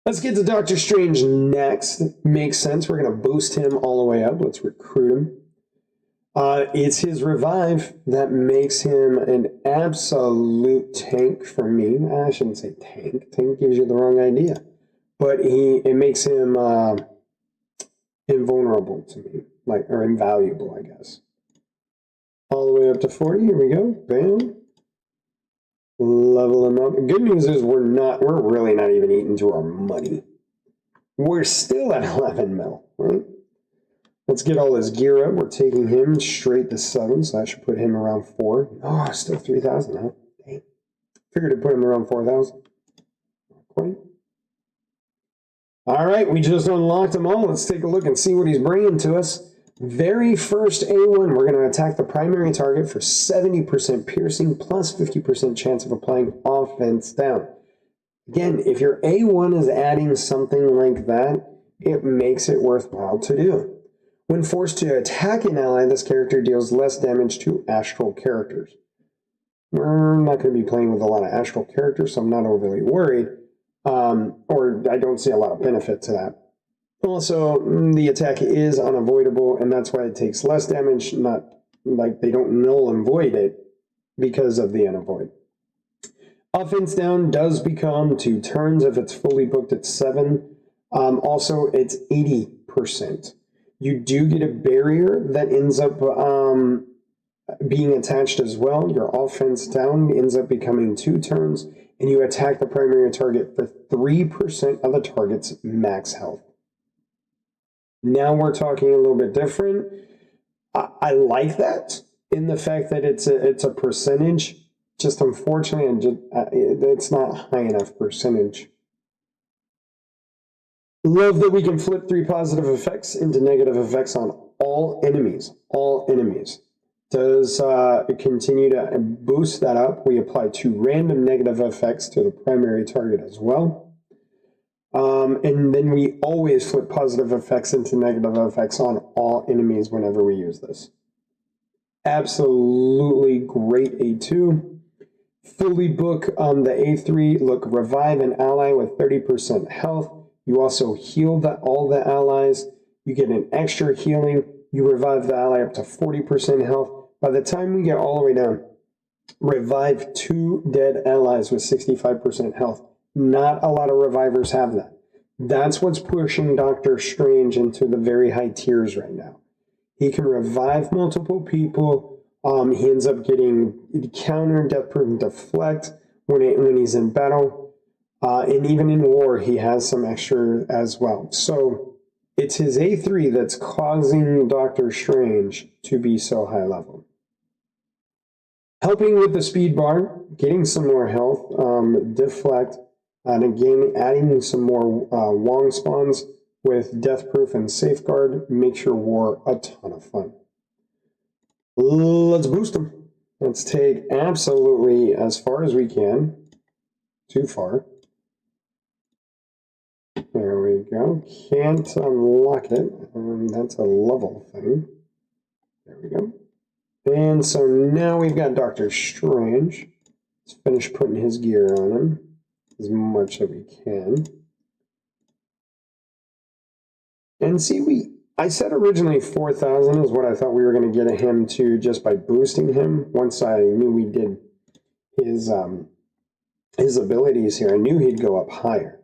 Let's get to Doctor Strange next. Makes sense. We're going to boost him all the way up. Let's recruit him. It's his revive that makes him an absolute tank for me. I shouldn't say tank. Tank gives you the wrong idea. But it makes him invulnerable to me. Or invaluable, I guess. All the way up to 40. Here we go. Bam. Level him up. Good news is we're really not even eating to our money. We're still at 11 mil, right? Let's get all his gear up. We're taking him straight to 7, so I should put him around 4. Oh, still 3,000, huh? Dang. Figured to put him around 4,000. Not quite. All right, we just unlocked them all. Let's take a look and see what he's bringing to us. Very first A1, we're going to attack the primary target for 70% piercing plus 50% chance of applying offense down. Again, if your A1 is adding something like that, it makes it worthwhile to do. When forced to attack an ally, this character deals less damage to astral characters. We're not going to be playing with a lot of astral characters, so I'm not overly worried. Or I don't see a lot of benefit to that. Also, the attack is unavoidable, and that's why it takes less damage, not like they don't null and void it because of the unavoid. Offense down does become 2 turns if it's fully booked at 7. Also, it's 80%. You do get a barrier that ends up being attached as well. Your offense down ends up becoming 2 turns, and you attack the primary target for 3% of the target's max health. Now we're talking a little bit different. I like that in the fact that it's a percentage. Just unfortunately, it's not high enough percentage. Love that we can flip 3 positive effects into negative effects on all enemies. All enemies. Does continue to boost that up. We apply 2 random negative effects to the primary target as well. And then we always flip positive effects into negative effects on all enemies whenever we use this. Absolutely great A2. Fully book on the A3. Look, revive an ally with 30% health. You also heal all the allies. You get an extra healing. You revive the ally up to 40% health. By the time we get all the way down, revive 2 dead allies with 65% health. Not a lot of revivers have that. That's what's pushing Doctor Strange into the very high tiers right now. He can revive multiple people. He ends up getting counter, death proof, and deflect when he's in battle. And even in war, he has some extra as well. So it's his A3 that's causing Doctor Strange to be so high level. Helping with the speed bar, getting some more health, deflect, and again, adding some more Wong spawns with death proof and safeguard makes your war a ton of fun. Let's boost them. Let's take absolutely as far as we can. Too far. There we go. Can't unlock it. That's a level thing. There we go. And so now we've got Doctor Strange. Let's finish putting his gear on him as much as we can. And see, I said originally 4,000 is what I thought we were going to get him to just by boosting him. Once I knew we did his abilities here, I knew he'd go up higher.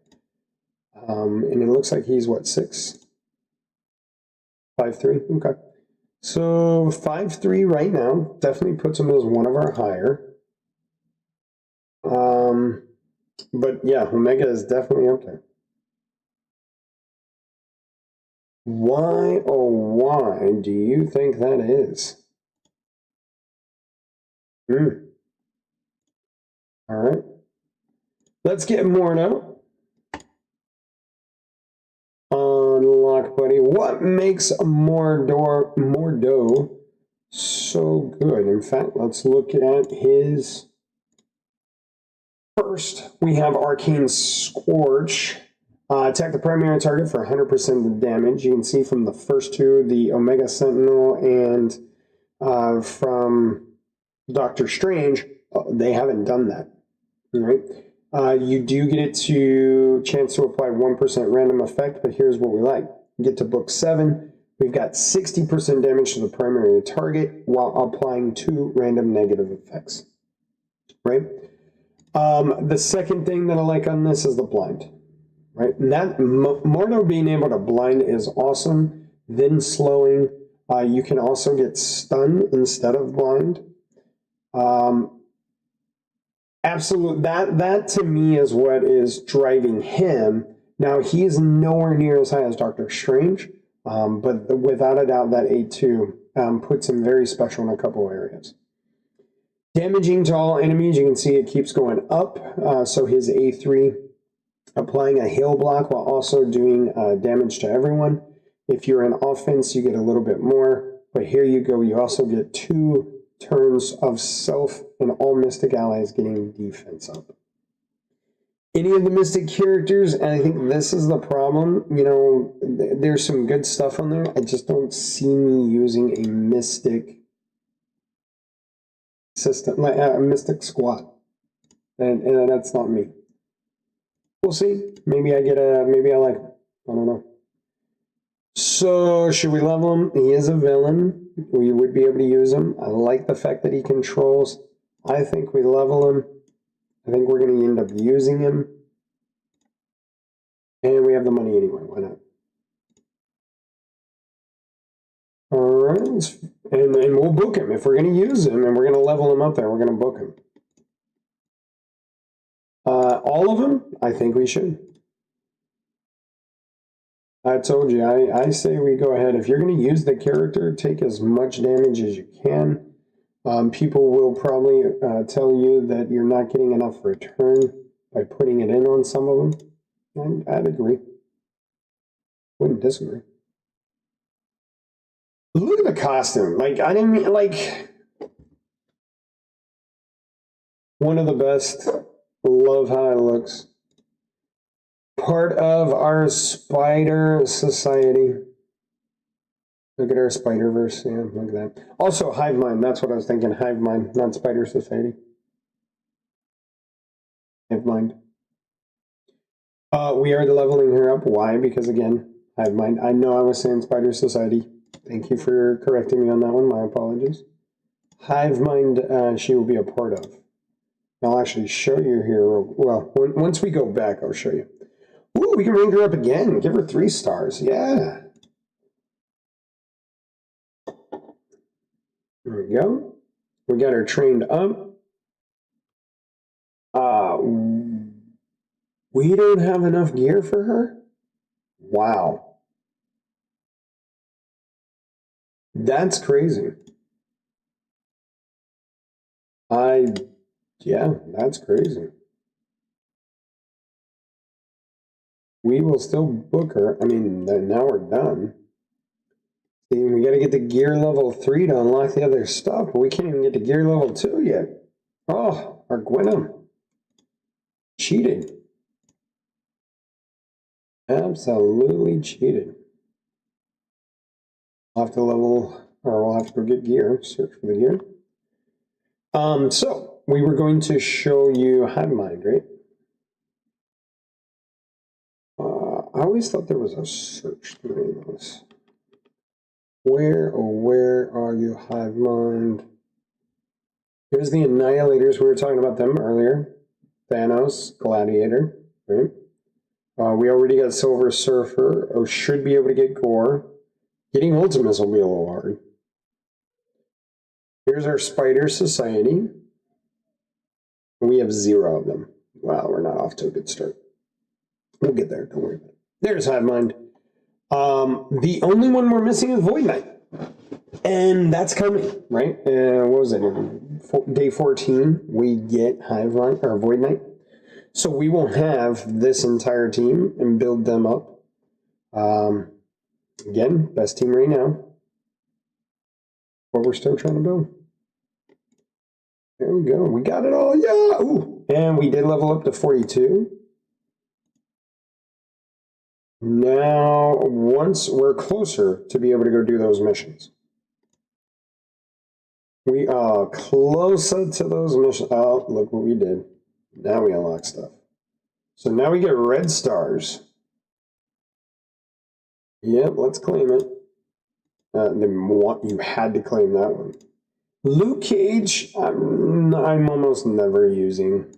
And it looks like he's what, 6? 5'3"? Okay. So 5'3" right now definitely puts him as one of our higher. But yeah, Omega is definitely up there. Why, oh why do you think that is? All right. Let's get Mordo. Unlock, buddy. What makes Mordo so good? In fact, let's look at his... First, we have Arcane Scorch. Attack the primary target for 100% of the damage. You can see from the first two, the Omega Sentinel and from Doctor Strange, they haven't done that. All right. You do get it to chance to apply 1% random effect, but here's what we like. You get to book 7. We've got 60% damage to the primary target while applying 2 random negative effects. Right? The second thing that I like on this is the blind. Right? And that Mordo being able to blind is awesome. Then slowing. You can also get stunned instead of blind. Absolute. That to me is what is driving him. Now he is nowhere near as high as Doctor Strange, but without a doubt that A2 puts him very special in a couple areas. Damaging to all enemies, you can see it keeps going up. So his A3 applying a heal block while also doing damage to everyone. If you're in offense, you get a little bit more. But here you go. You also get 2 turns of self and all Mystic allies getting defense up. Any of the Mystic characters, and I think this is the problem, you know, there's some good stuff on there. I just don't see me using a Mystic system, like a Mystic squad. And that's not me. We'll see. Maybe I like it. I don't know. So, should we level him? He is a villain. We would be able to use him. I like the fact that he controls. I think we level him. I think we're going to end up using him. And we have the money anyway. Why not? All right. And we'll book him. If we're going to use him and we're going to level him up there, we're going to book him. All of them? I think we should. I told you, I say we go ahead. If you're going to use the character, take as much damage as you can. People will probably tell you that you're not getting enough return by putting it in on some of them. I'd agree. Wouldn't disagree. Look at the costume. Like, I didn't mean, like, one of the best. Love how it looks. Part of our spider society. Look at our Spider-Verse. Yeah, look at that. Also, Hive Mind. That's what I was thinking. Hive Mind, not Spider Society. Hive Mind. We are leveling her up. Why? Because again, Hive Mind. I know I was saying Spider Society. Thank you for correcting me on that one. My apologies. Hive Mind, she will be a part of. I'll actually show you here. Well, once we go back, I'll show you. Ooh, we can rank her up again. Give her 3 stars. Yeah. There we go. We got her trained up. We don't have enough gear for her? Wow. That's crazy. Yeah, that's crazy. We will still book her. I mean, now we're done. See, we got to get to gear level 3 to unlock the other stuff, but we can't even get to gear level 2 yet. Oh, our Gwenum. Cheated. Absolutely cheated. We'll have to level, or we'll have to go get gear, search for the gear. So we were going to show you Hive Mind, right? I always thought there was a search through this. Where are you, Hive Mind? Here's the Annihilators. We were talking about them earlier. Thanos, Gladiator, right? We already got Silver Surfer. Oh, should be able to get Gore. Getting Ultimates will be a little hard. Here's our Spider Society. We have 0 of them. Wow, we're not off to a good start. We'll get there, don't worry about it. There's Hive Mind. The only one we're missing is Void Knight. And that's coming, right? What was it? Day 14, we get Hive Mind, or Void Knight. So we will have this entire team and build them up. Again, best team right now. But we're still trying to build. There we go. We got it all. Yeah. Ooh. And we did level up to 42. Now, once we're closer to be able to go do those missions. We are closer to those missions. Oh, look what we did. Now we unlock stuff. So now we get red stars. Yep, let's claim it. You had to claim that one. Luke Cage, I'm almost never using.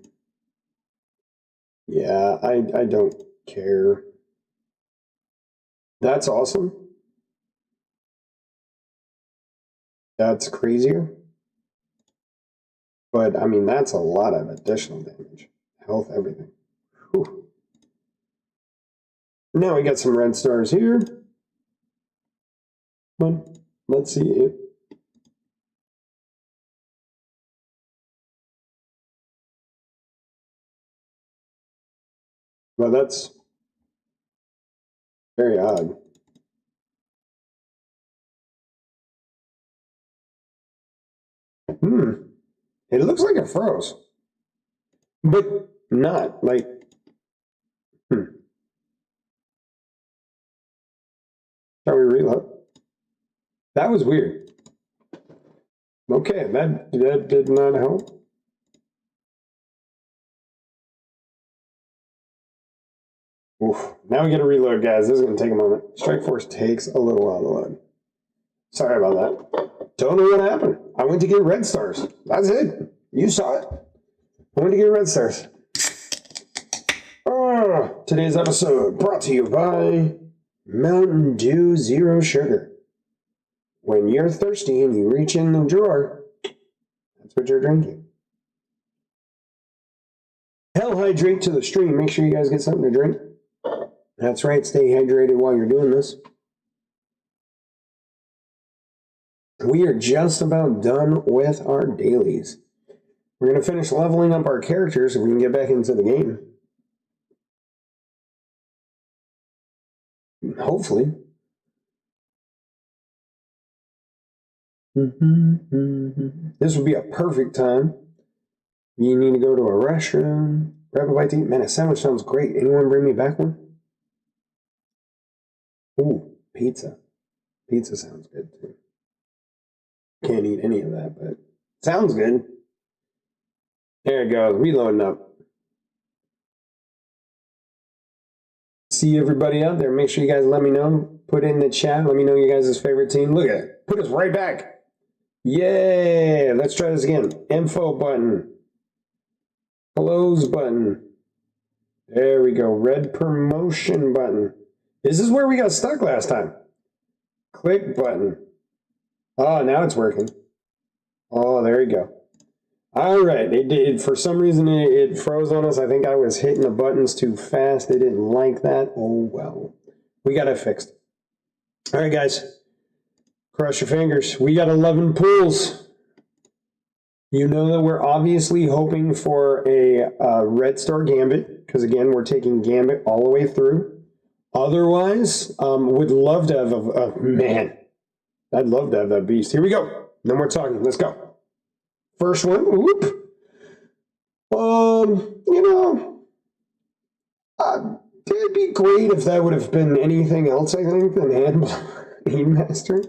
Yeah, I don't care. That's awesome. That's crazier. But, I mean, that's a lot of additional damage. Health, everything. Whew. Now we got some red stars here. Come on, let's see it. Well, that's very odd. It looks like it froze. But not, like, Shall we reload? That was weird. Okay, that did not help. Oof. Now we get to reload, guys. This is going to take a moment. Strike Force takes a little while to load. Sorry about that. Don't know what happened. I went to get red stars. That's it. You saw it. I went to get red stars. Today's episode brought to you by Mountain Dew Zero Sugar. When you're thirsty and you reach in the drawer, that's what you're drinking. Hell, hydrate to the stream. Make sure you guys get something to drink. That's right. Stay hydrated while you're doing this. We are just about done with our dailies. We're going to finish leveling up our characters so we can get back into the game. Hopefully. This would be a perfect time. You need to go to a restroom Grab a bite to eat. Man, a sandwich sounds great. Anyone bring me back one? Ooh, pizza. Pizza sounds good too. Can't eat any of that, but sounds good. There it goes. Reloading up. See everybody out there. Make sure you guys let me know. Put it in the chat. Let me know your guys' favorite team. Look at it. Put us right back. Yay. Let's try this again. Info button. Close button. There we go. Red promotion button. This is where we got stuck last time. Click button. Oh, now it's working. Oh, there you go. All right. It did. For some reason, it froze on us. I think I was hitting the buttons too fast. They didn't like that. Oh, well. We got it fixed. All right, guys. Cross your fingers. We got 11 pools. You know that we're obviously hoping for a red star Gambit, because again, we're taking Gambit all the way through. Otherwise, would love to have a man. I'd love to have that beast. Here we go. No more talking. Let's go. First one. Whoop. You know, it'd be great if that would have been anything else, I think, than Aim Master.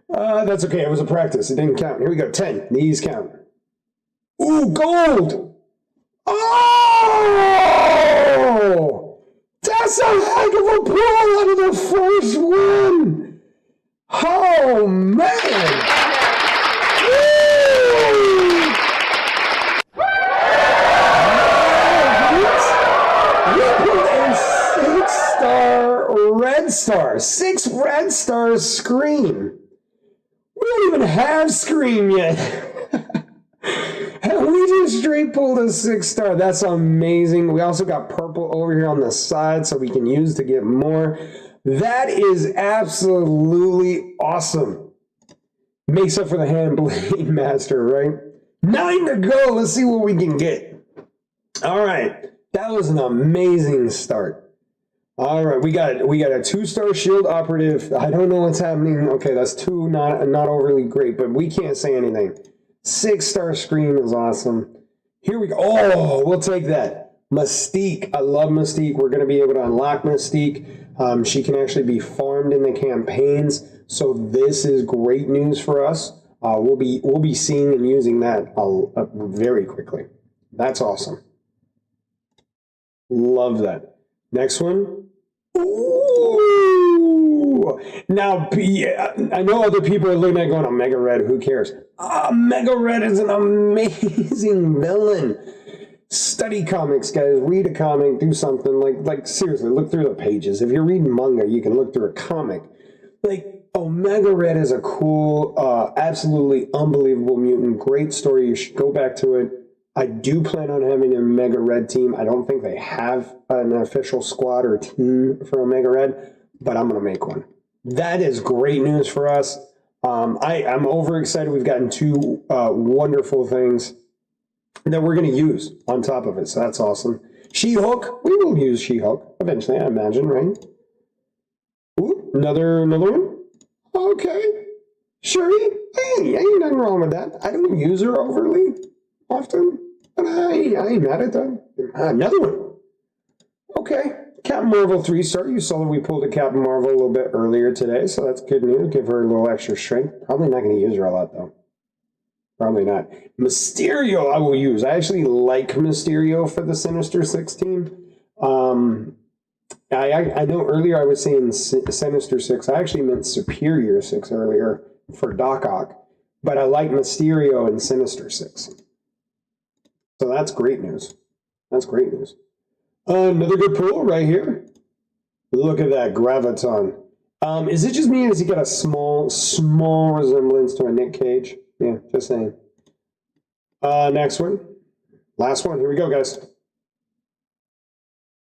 That's okay. It was a practice. It didn't count. Here we go. 10. These count. Ooh, gold! Oh! That's a heck of a pull out of the first one! Oh, man! We put a 6-star red star. 6 red stars scream. We don't even have scream yet. And we just straight pulled a 6-star. That's amazing. We also got purple over here on the side so we can use to get more. That is absolutely awesome. Makes up for the hand blade master, right? 9 to go. Let's see what we can get. All right. That was an amazing start. All right. We got a 2-star shield operative. I don't know what's happening. Okay, that's 2, not overly great, but we can't say anything. 6-star scream is awesome. Here we go. Oh, we'll take that. Mystique. I love Mystique. We're going to be able to unlock Mystique. She can actually be farmed in the campaigns. So this is great news for us. We'll be seeing and using that very quickly. That's awesome. Love that. Next one. Ooh. Now, I know other people are looking at going, Mega Red, who cares? Mega Red is an amazing villain. Study comics, guys. Read a comic, do something. Like seriously, look through the pages. If you're reading manga, you can look through a comic. Like, Mega Red is a cool, absolutely unbelievable mutant. Great story. You should go back to it. I do plan on having a Mega Red team. I don't think they have an official squad or team for a Mega Red, but I'm going to make one. That is great news for us. I'm overexcited. We've gotten 2 wonderful things that we're going to use on top of it, so that's awesome. She-Hulk. We will use She-Hulk eventually, I imagine, right? Ooh, another one? Okay. Sure. Hey, ain't nothing wrong with that. I don't use her overly often, but I ain't mad at that. Another one. Okay. Captain Marvel 3-star. You saw that we pulled a Captain Marvel a little bit earlier today, so that's good news. Give her a little extra strength. Probably not going to use her a lot, though. Probably not. Mysterio I will use. I actually like Mysterio for the Sinister Six team. I know earlier I was saying Sinister Six. I actually meant Superior Six earlier for Doc Ock. But I like Mysterio and Sinister Six. So that's great news. That's great news. Another good pull right here. Look at that Graviton. Is it just me or has he got a small resemblance to a Nick Cage? Yeah, just saying. Next one. Last one. Here we go, guys.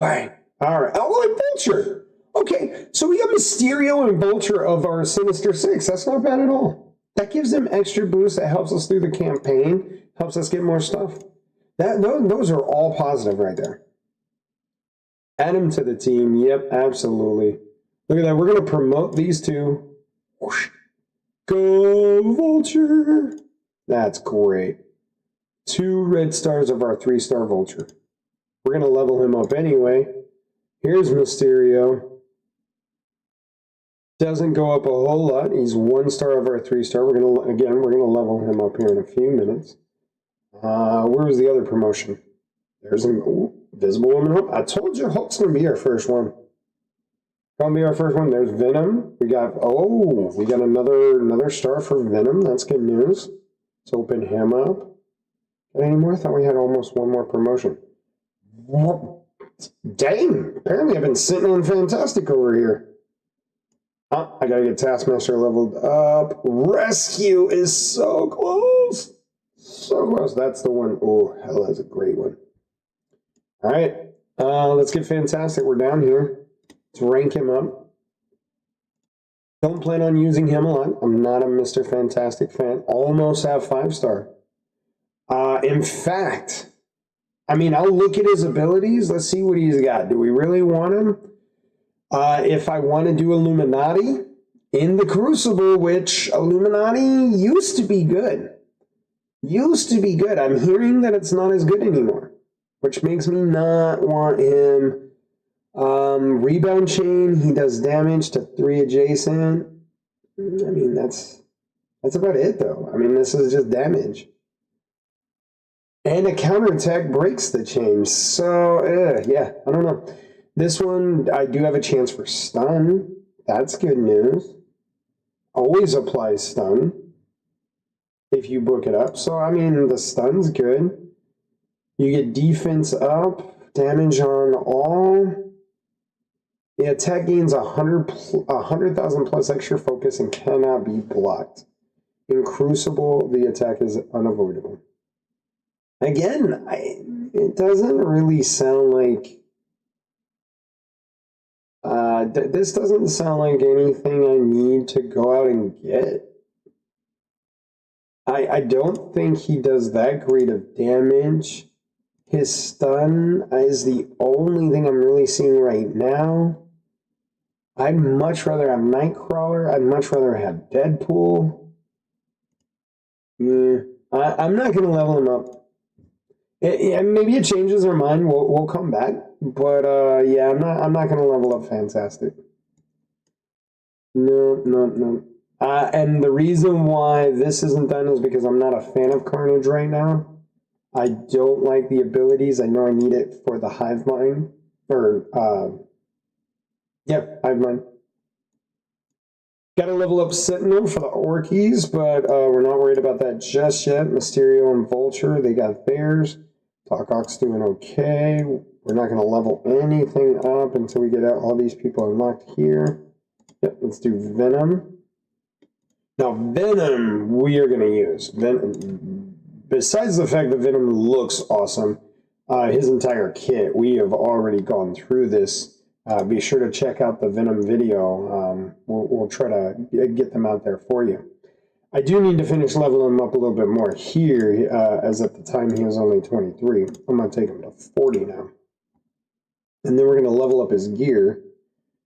All right. Oh, Vulture. Okay, so we got Mysterio and Vulture of our Sinister Six. That's not bad at all. That gives them extra boost. That helps us through the campaign. Helps us get more stuff. Those are all positive right there. Add them to the team. Yep, absolutely. Look at that. We're going to promote these 2. Whoosh. Go Vulture. That's great. 2 red stars of our 3-star Vulture. We're going to level him up anyway. Here's Mysterio. Doesn't go up a whole lot. He's 1 star of our 3-star. We're going to level him up here in a few minutes. Where was the other promotion? There's an Visible Woman Hulk. I told you Hulk's going to be our first one. Gonna be our first one. There's Venom. We got another star for Venom. That's good news. Let's open him up. Got any more? I thought we had almost one more promotion. Dang! Apparently I've been sitting on Fantastic over here. Oh, I gotta get Taskmaster leveled up. Rescue is so close. So close. That's the one. Oh, hell, that's a great one. All right. Let's get Fantastic. We're down here. Let's rank him up. Don't plan on using him a lot. I'm not a Mr. Fantastic fan. Almost have 5-star. In fact, I mean, I'll look at his abilities. Let's see what he's got. Do we really want him? If I want to do Illuminati in the Crucible, which Illuminati used to be good. I'm hearing that it's not as good anymore, which makes me not want him. Rebound chain, he does damage to 3 adjacent. I mean, that's about it, though. I mean, this is just damage. And a counterattack breaks the chain. So, yeah, I don't know. This one, I do have a chance for stun. That's good news. Always apply stun if you book it up. So, I mean, the stun's good. You get defense up, damage on all. The attack gains 100,000 plus extra focus and cannot be blocked. In Crucible, the attack is unavoidable. Again, it doesn't really sound like... this doesn't sound like anything I need to go out and get. I don't think he does that great of damage. His stun is the only thing I'm really seeing right now. I'd much rather have Nightcrawler. I'd much rather have Deadpool. I'm not going to level him up. Maybe it changes our mind. We'll come back. But yeah, I'm not going to level up Fantastic. No. And the reason why this isn't done is because I'm not a fan of Carnage right now. I don't like the abilities. I know I need it for the Hive Mind. Hive Mind. Got to level up Sentinel for the Orkies, but we're not worried about that just yet. Mysterio and Vulture, they got theirs. Talkawk's doing okay. We're not going to level anything up until we get out all these people unlocked here. Yep, let's do Venom. Now, Venom, we are going to use. Venom. Besides the fact that Venom looks awesome, his entire kit, we have already gone through this. Be sure to check out the Venom video. We'll try to get them out there for you. I do need to finish leveling him up a little bit more here, as at the time he was only 23. I'm going to take him to 40 now. And then we're going to level up his gear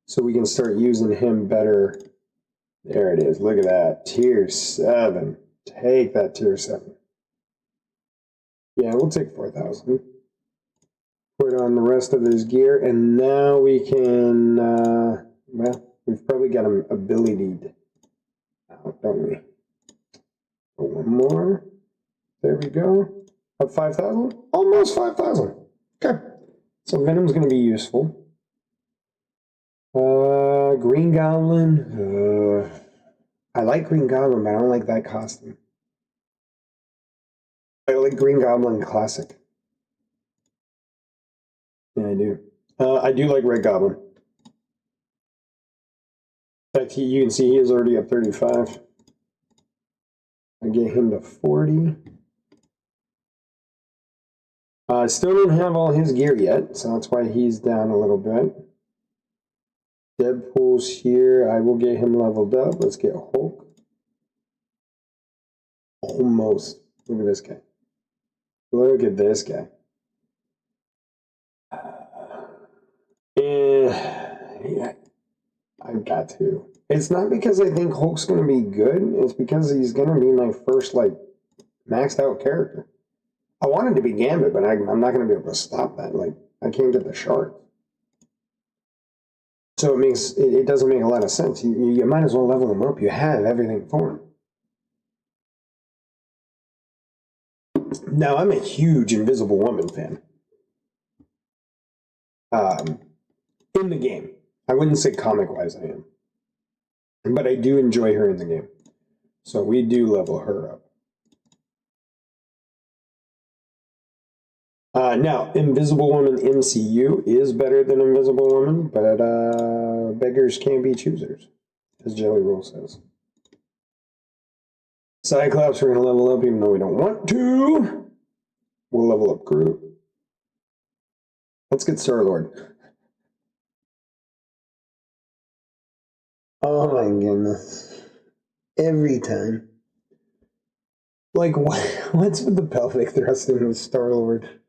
so we can start using him better. There it is. Look at that. Tier 7. Take that Tier 7. Yeah, we'll take 4,000. Put on the rest of his gear, and now we can, well, we've probably got him abilitied out, don't we? One more. There we go. Up 5,000? Almost 5,000. Okay. So Venom's going to be useful. Green Goblin. I like Green Goblin, but I don't like that costume. I like Green Goblin Classic. Yeah, I do. I do like Red Goblin. In fact, you can see he is already at 35. I get him to 40. I still don't have all his gear yet, so that's why he's down a little bit. Deadpool's here. I will get him leveled up. Let's get Hulk. Almost. Look at this guy. Look at this guy. Yeah, I've got to. It's not because I think Hulk's going to be good. It's because he's going to be my first, like, maxed out character. I wanted to be Gambit, but I'm not going to be able to stop that. Like, I can't get the shards. So it doesn't make a lot of sense. You might as well level them up. You have everything for them. Now, I'm a huge Invisible Woman fan. In the game. I wouldn't say comic-wise I am. But I do enjoy her in the game. So we do level her up. Now, Invisible Woman MCU is better than Invisible Woman, but beggars can't be choosers, as Jelly Roll says. Cyclops, we're going to level up even though we don't want to. We'll level up Groot. Let's get Star-Lord. Oh my goodness. Every time. Like, what's with the pelvic thrusting with Star-Lord?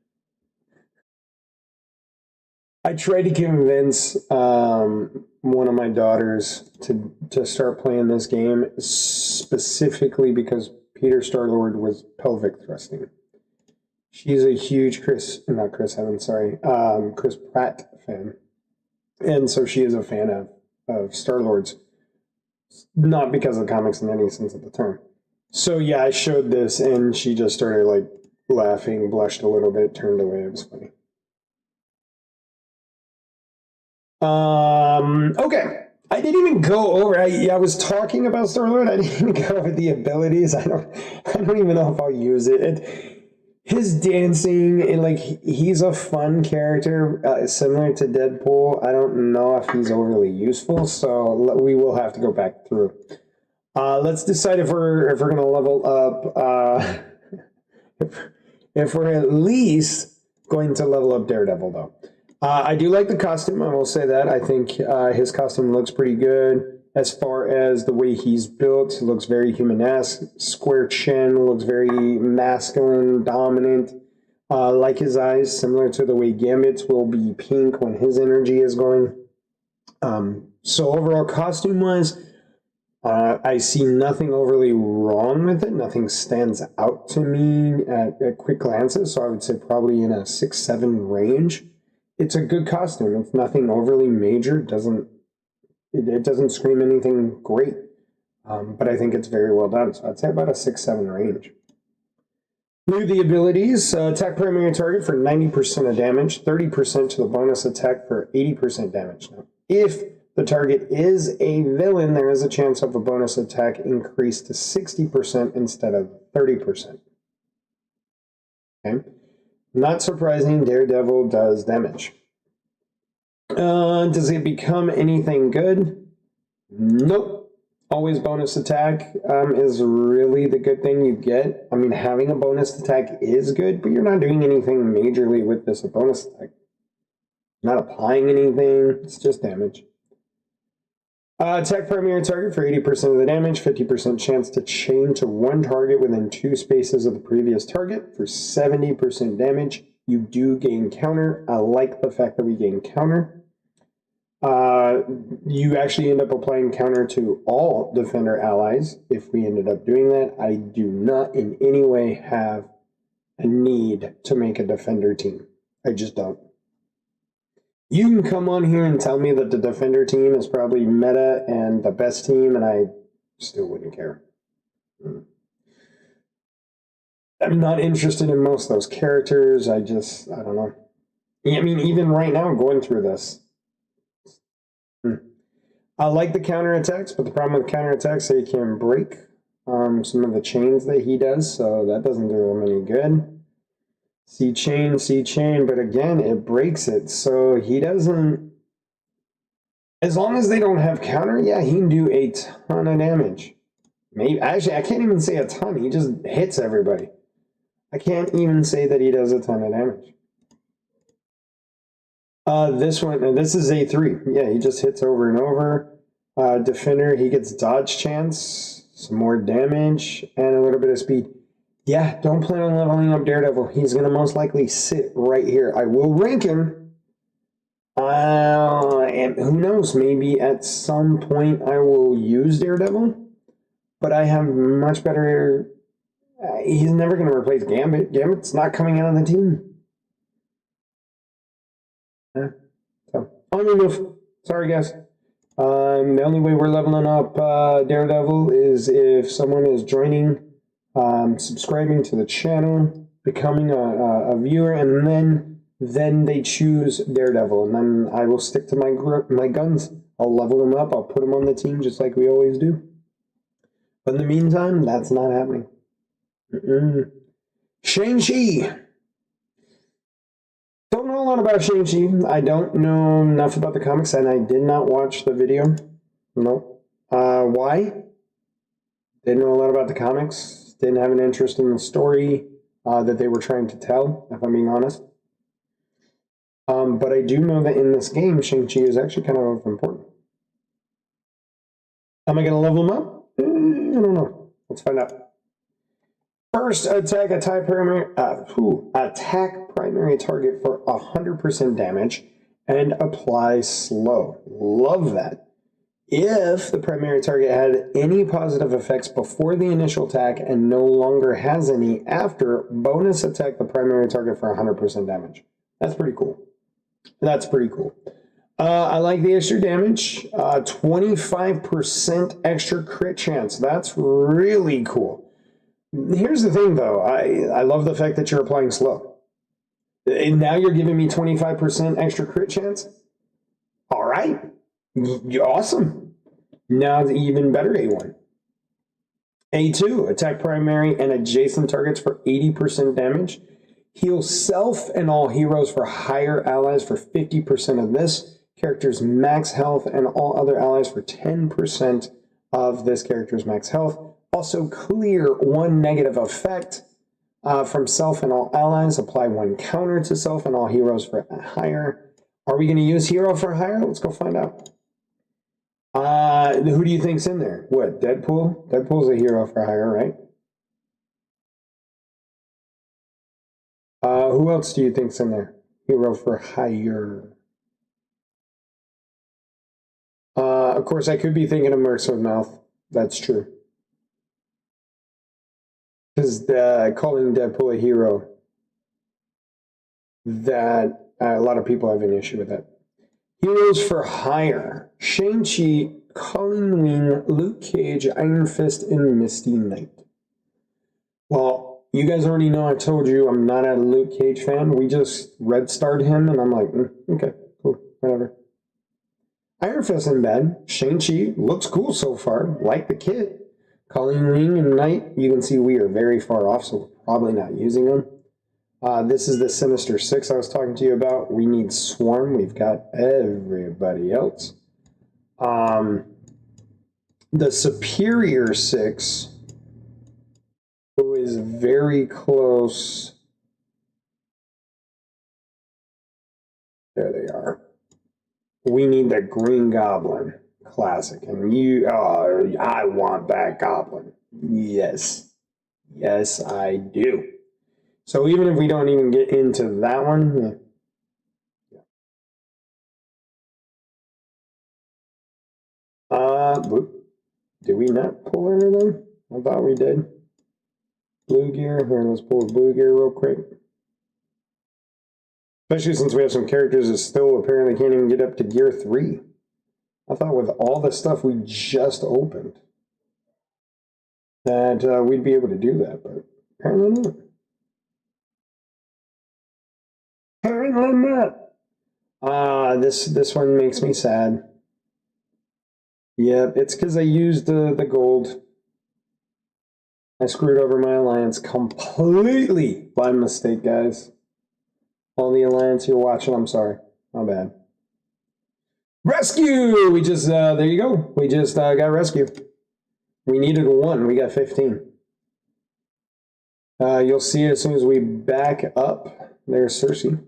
I tried to convince one of my daughters to start playing this game specifically because Peter Star-Lord was pelvic thrusting. She's a huge Chris Pratt fan. And so she is a fan of Star-Lord's. Not because of the comics in any sense of the term. So yeah, I showed this and she just started like laughing, blushed a little bit, turned away. It was funny. Okay. I didn't even go over. I was talking about Star-Lord. I didn't even go over the abilities. I don't even know if I'll use it. His dancing, and like he's a fun character, similar to Deadpool. I don't know if he's overly useful, so we will have to go back through. Let's decide if we're gonna level up. If we're at least going to level up Daredevil, though. I do like the costume. I will say that. I think his costume looks pretty good. As far as the way he's built, he looks very human-esque. Square chin, looks very masculine, dominant. Like his eyes, similar to the way Gambit's will be pink when his energy is going. So overall, costume-wise, I see nothing overly wrong with it. Nothing stands out to me at quick glances. So I would say probably in a 6-7 range. It's a good costume. It's nothing overly major. It doesn't scream anything great, but I think it's very well done. So I'd say about a 6-7 range. New the abilities. Attack primary target for 90% of damage, 30% to the bonus attack for 80% damage. Now, if the target is a villain, there is a chance of a bonus attack increase to 60% instead of 30%. Okay? Not surprising, Daredevil does damage. Does it become anything good? Nope. Always bonus attack is really the good thing you get. I mean, having a bonus attack is good, but you're not doing anything majorly with this bonus attack. Not applying anything, it's just damage. Attack primary target for 80% of the damage, 50% chance to chain to one target within 2 spaces of the previous target for 70% damage. You do gain counter. I like the fact that we gain counter. You actually end up applying counter to all defender allies if we ended up doing that. I do not in any way have a need to make a defender team. I just don't. You can come on here and tell me that the defender team is probably meta and the best team, and I still wouldn't care. I'm not interested in most of those characters. I don't know. I mean, even right now, going through this. I like the counterattacks, but the problem with counterattacks is they can break some of the chains that he does, so that doesn't do him any good. See chain, but again, it breaks it, so he doesn't... As long as they don't have counter, yeah, he can do a ton of damage. Maybe, actually, I can't even say a ton, he just hits everybody. I can't even say that he does a ton of damage. This is A3. Yeah, he just hits over and over. Defender, he gets dodge chance, some more damage, and a little bit of speed. Yeah, don't plan on leveling up Daredevil. He's going to most likely sit right here. I will rank him. And who knows, maybe at some point I will use Daredevil. But I have much better... he's never going to replace Gambit. Gambit's not coming out of the team. So, on the move. Sorry, guys. The only way we're leveling up Daredevil is if someone is joining, subscribing to the channel, becoming a viewer, and then they choose Daredevil, and then I will stick to my guns. I'll level them up. I'll put them on the team just like we always do. But in the meantime, that's not happening. Shang-Chi. Don't know a lot about Shang-Chi. I don't know enough about the comics, and I did not watch the video. No. Why? Didn't know a lot about the comics. Didn't have an interest in the story that they were trying to tell, if I'm being honest. But I do know that in this game, Shang-Chi is actually kind of important. Am I going to level him up? I don't know. Let's find out. First, attack primary target for 100% damage and apply slow. Love that. If the primary target had any positive effects before the initial attack and no longer has any after, bonus attack the primary target for 100% damage. That's pretty cool. That's pretty cool. I like the extra damage. 25% extra crit chance. That's really cool. Here's the thing, though. I love the fact that you're applying slow. And now you're giving me 25% extra crit chance? All right. Awesome. Now it's even better, A1. A2, attack primary and adjacent targets for 80% damage. Heal self and all heroes for higher allies for 50% of this character's max health and all other allies for 10% of this character's max health. Also clear one negative effect from self and all allies. Apply one counter to self and all heroes for higher. Are we going to use hero for higher? Let's go find out. Who do you think's in there? What, Deadpool? Deadpool's a hero for hire, right? Who else do you think's in there? Hero for hire. Of course, I could be thinking of Mercs with Mouth. That's true. Because calling Deadpool a hero, that a lot of people have an issue with that. Heroes for hire. Shang-Chi, Colleen Wing, Luke Cage, Iron Fist, and Misty Knight. Well, you guys already know I told you I'm not a Luke Cage fan. We just red-starred him, and I'm like, okay, cool, whatever. Iron Fist isn't bad. Shang-Chi looks cool so far. Like the kit. Colleen Wing and Knight, you can see we are very far off, so we're probably not using them. This is the Sinister Six I was talking to you about. We need Swarm. We've got everybody else. The Superior Six, who is very close. There they are. We need the Green Goblin. Classic. And I want that Goblin. Yes. Yes, I do. So even if we don't even get into that one, did we not pull everything? I thought we did. Blue gear. Here, let's pull the blue gear real quick. Especially since we have some characters that still apparently can't even get up to gear 3. I thought with all the stuff we just opened that we'd be able to do that, but apparently not. Apparently not. This one makes me sad. Yep, it's because I used the gold. I screwed over my alliance completely by mistake, guys. All the alliance you're watching, I'm sorry. My bad. Rescue! We just, there you go. We just got rescue. We needed 1. We got 15. You'll see it as soon as we back up. There's Cersei.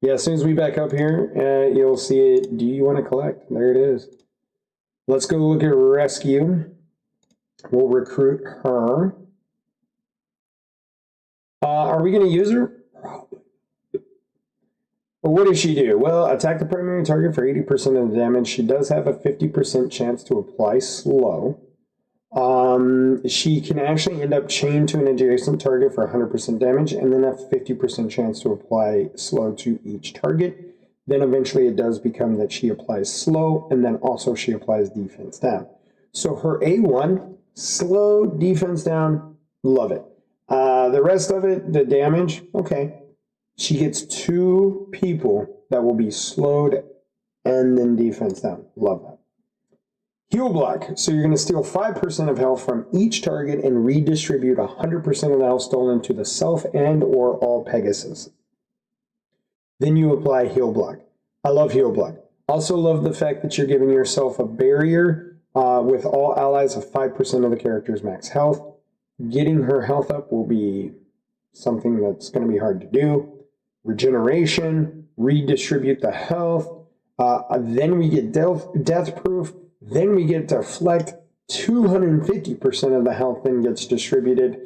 Yeah, as soon as we back up here, you'll see it. Do you want to collect? There it is. Let's go look at rescue. We'll recruit her. Are we going to use her? Probably. But what does she do? Well, attack the primary target for 80% of the damage. She does have a 50% chance to apply slow. She can actually end up chained to an adjacent target for 100% damage and then a 50% chance to apply slow to each target. Then eventually it does become that she applies slow, and then also she applies defense down. So her A1, slow, defense down, love it. The rest of it, the damage, okay. She gets 2 people that will be slowed and then defense down. Love that. Heal block. So you're going to steal 5% of health from each target and redistribute 100% of the health stolen to the self and or all Pegasus. Then you apply heal block. I love heal block. Also love the fact that you're giving yourself a barrier with all allies of 5% of the character's max health. Getting her health up will be something that's going to be hard to do. Regeneration, redistribute the health. Then we get death proof. Then we get deflect. 250% of the health then gets distributed.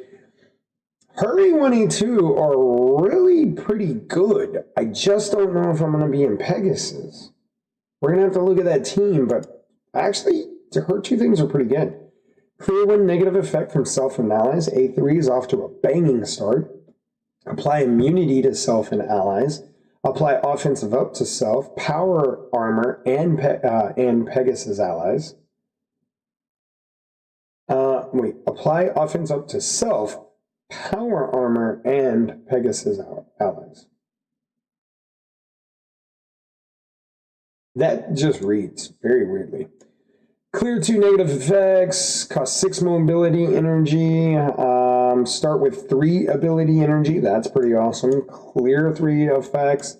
Her A1, A2 are really pretty good. I just don't know if I'm going to be in Pegasus. We're going to have to look at that team, but actually, her 2 things are pretty good. Clear 1 negative effect from self and allies. A3 is off to a banging start. Apply immunity to self and allies. Apply offensive up to self, power armor, and Pegasus allies. Apply offense up to self, power armor, and Pegasus allies. That just reads very weirdly. Clear 2 negative effects, cost 6 mobility energy, start with 3 ability energy, that's pretty awesome. Clear 3 effects,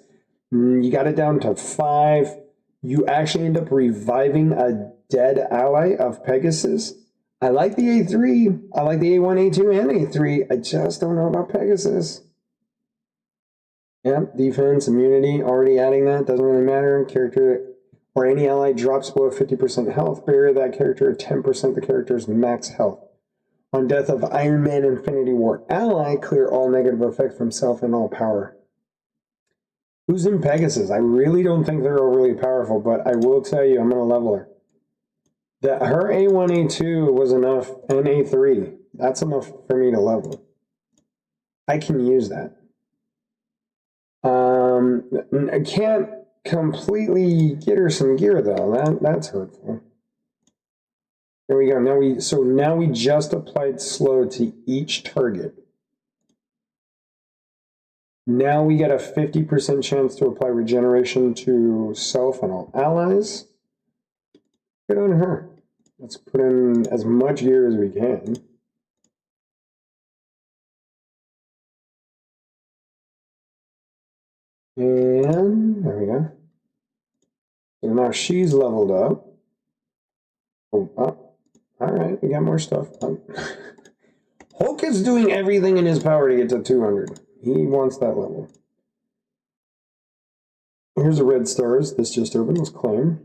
you got it down to 5. You actually end up reviving a dead ally of Pegasus. I like the A3, I like the A1, A2, and A3, I just don't know about Pegasus. Yep, defense, immunity, already adding that, doesn't really matter. Character or any ally drops below 50% health, barrier that character at 10% the character's max health. On death of Iron Man Infinity War ally, clear all negative effects from self and all power. Who's in Pegasus? I really don't think they're overly powerful, but I will tell you, I'm going to level her. That her A1, A2 was enough, and A3. That's enough for me to level. I can use that. I can't completely get her some gear though. That's hurtful. There we go. Now we just applied slow to each target. Now we get a 50% chance to apply regeneration to self and all allies. Good on her. Let's put in as much gear as we can. And there we go. So now she's leveled up. Oh, all right, we got more stuff. Hulk is doing everything in his power to get to 200. He wants that level. Here's the red stars. This just opened. Let's claim.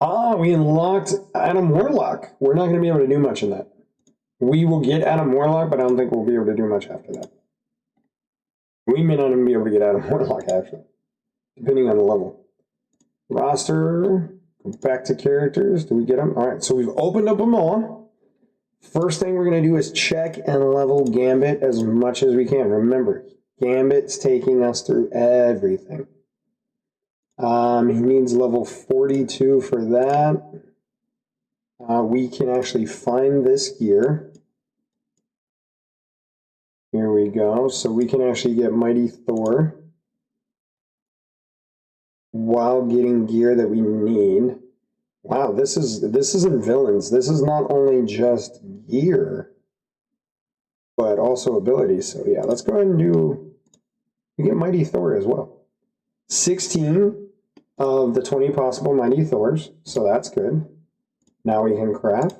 Ah, we unlocked Adam Warlock. We're not going to be able to do much in that. We will get Adam Warlock, but I don't think we'll be able to do much after that. We may not even be able to get Adam Warlock, actually, depending on the level. Roster, go back to characters. Do we get them? All right, so we've opened up them all. First thing we're going to do is check and level Gambit as much as we can. Remember, Gambit's taking us through everything. He needs level 42 for that. We can actually find this gear. Here we go. So we can actually get Mighty Thor while getting gear that we need. Wow, this isn't villains. This is not only just gear, but also abilities. So yeah, let's go ahead and we get Mighty Thor as well. 16 of the 20 possible Mighty Thors, so that's good. Now we can craft.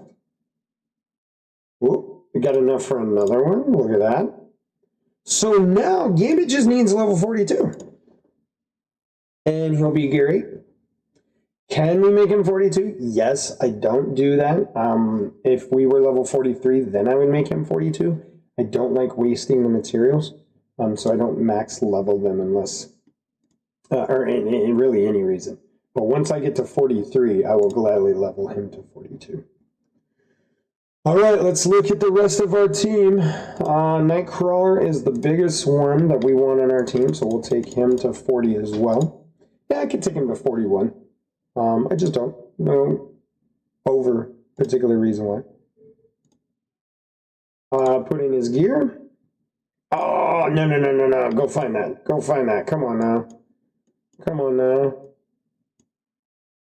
Whoop, we got enough for another one. Look at that. So now Gambit just needs level 42. And he'll be Gary. Can we make him 42? Yes, I don't do that. If we were level 43, then I would make him 42. I don't like wasting the materials, so I don't max level them unless, or really any reason. But once I get to 43, I will gladly level him to 42. All right, let's look at the rest of our team. Nightcrawler is the biggest one that we want on our team, so we'll take him to 40 as well. Yeah, I could take him to 41. I just don't know over particular reason why. Put in his gear. Oh, no. Go find that. Go find that. Come on now. Come on now.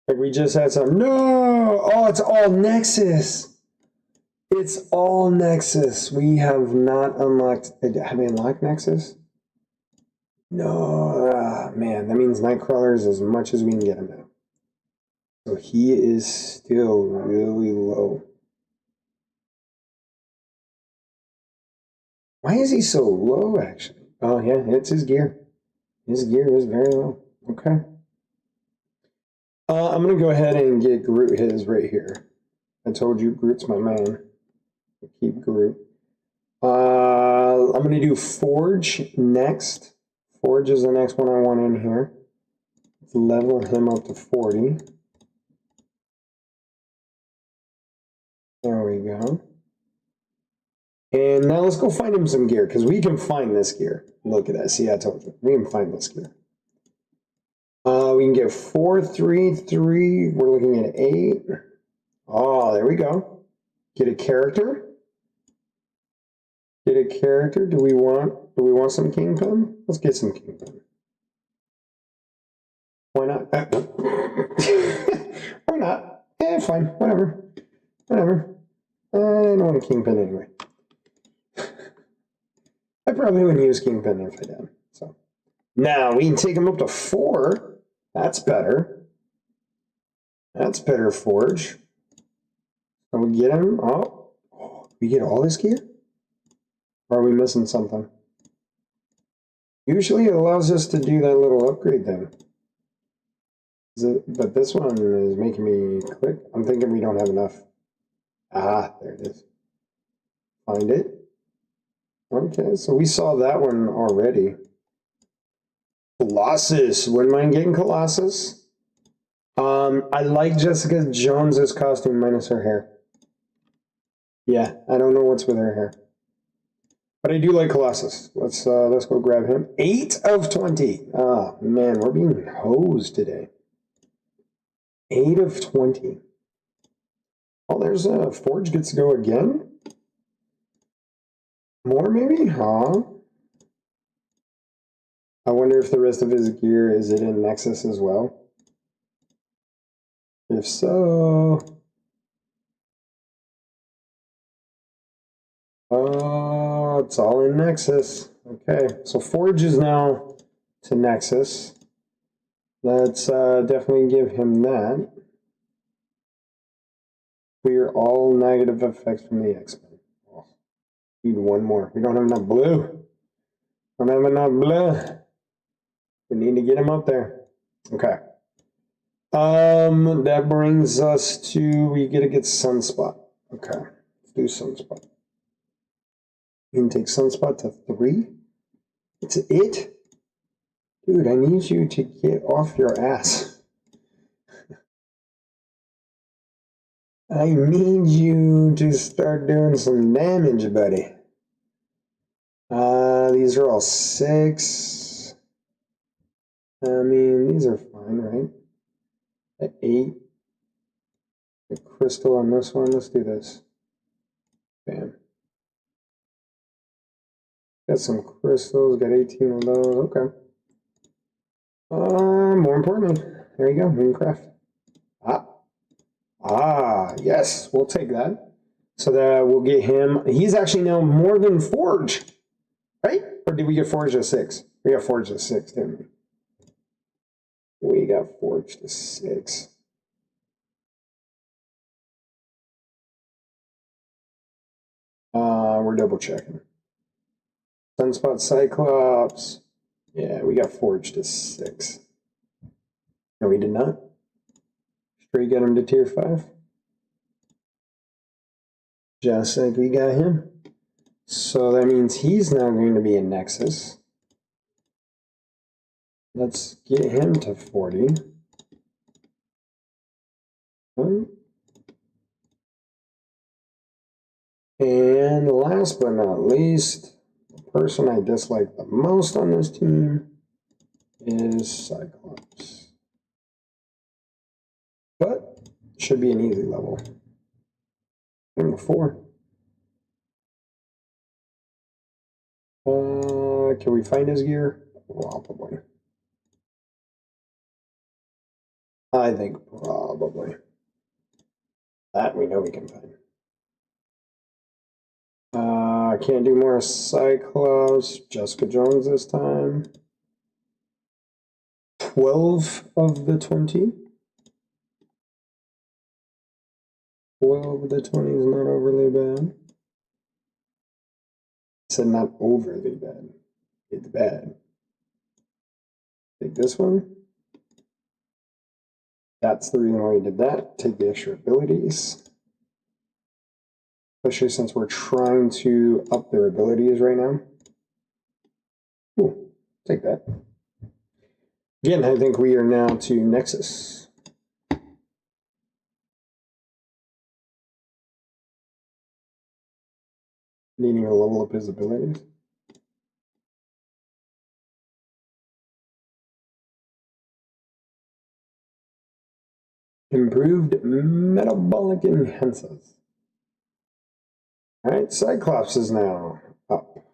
Like we just had some. No! Oh, it's all Nexus. It's all Nexus. We have not unlocked. Have we unlocked Nexus? No. Man, that means Nightcrawler is as much as we can get him now. So he is still really low. Why is he so low, actually? Oh, yeah, it's his gear. His gear is very low. Okay. I'm going to go ahead and get Groot his right here. I told you Groot's my man. Keep Groot. I'm going to do Forge next. Forge is the next one I want in here. Let's level him up to 40. There we go. And now let's go find him some gear, because we can find this gear. Look at that. See, I told you. We can find this gear. We can get 4, 3, 3. We're looking at 8. Oh, there we go. Get a character. Get a character. Do we want some Kingpin? Let's get some Kingpin. Why not? Why not? Eh, fine. Whatever. Whatever. I don't want a Kingpin anyway. I probably wouldn't use Kingpin if I did. So now we can take him up to 4. That's better. That's better, Forge. So we get him. Oh, we get all this gear? Or are we missing something? Usually it allows us to do that little upgrade thing. But this one is making me click. I'm thinking we don't have enough. Ah, there it is. Find it. Okay, so we saw that one already. Colossus. Wouldn't mind getting Colossus. I like Jessica Jones's costume minus her hair. Yeah, I don't know what's with her hair. But I do like Colossus. Let's go grab him. 8 of 20. Oh, man, we're being hosed today. 8 of 20. Oh, there's Forge gets to go again. More, maybe? Huh? I wonder if the rest of his gear, is it in Nexus as well? If so... Oh, it's all in Nexus. Okay, so Forge is now to Nexus. Let's definitely give him that. Clear all negative effects from the X-Men. Oh, need one more. We don't have enough blue. Don't have enough blue. We need to get him up there. Okay. That brings us to, we gotta get Sunspot. Okay, let's do Sunspot. We can take Sunspot to 3. It's it? Dude, I need you to get off your ass. I need you to start doing some damage, buddy. These are all 6. I mean, these are fine, right? At 8. The crystal on this one. Let's do this. Bam. Got some crystals. Got 18 of those. Okay. More importantly, there you go. We can craft. Yes. We'll take that. So that we'll get him. He's actually now more than Forge. Right? Or did we get Forge to 6? We got Forge to 6, didn't we? We got Forge to 6. We're double checking. Sunspot Cyclops. Yeah, we got Forge to 6. No, we did not. Straight got him to tier 5. Just like we got him. So that means he's now going to be in Nexus. Let's get him to 40. And last but not least, the person I dislike the most on this team is Cyclops. But should be an easy level. Number 4. Can we find his gear? Probably. I think probably. That we know we can find. Can't do more Cyclops. Jessica Jones this time. 12 of the 20. 12 of the 20 is not overly bad. I said not overly bad. It's bad. Take this one. That's the reason why we did that. Take the extra abilities. Especially since we're trying to up their abilities right now. Ooh, take that. Again, I think we are now to Nexus. Needing to level up his abilities. Improved metabolic enhancers. Alright, Cyclops is now up.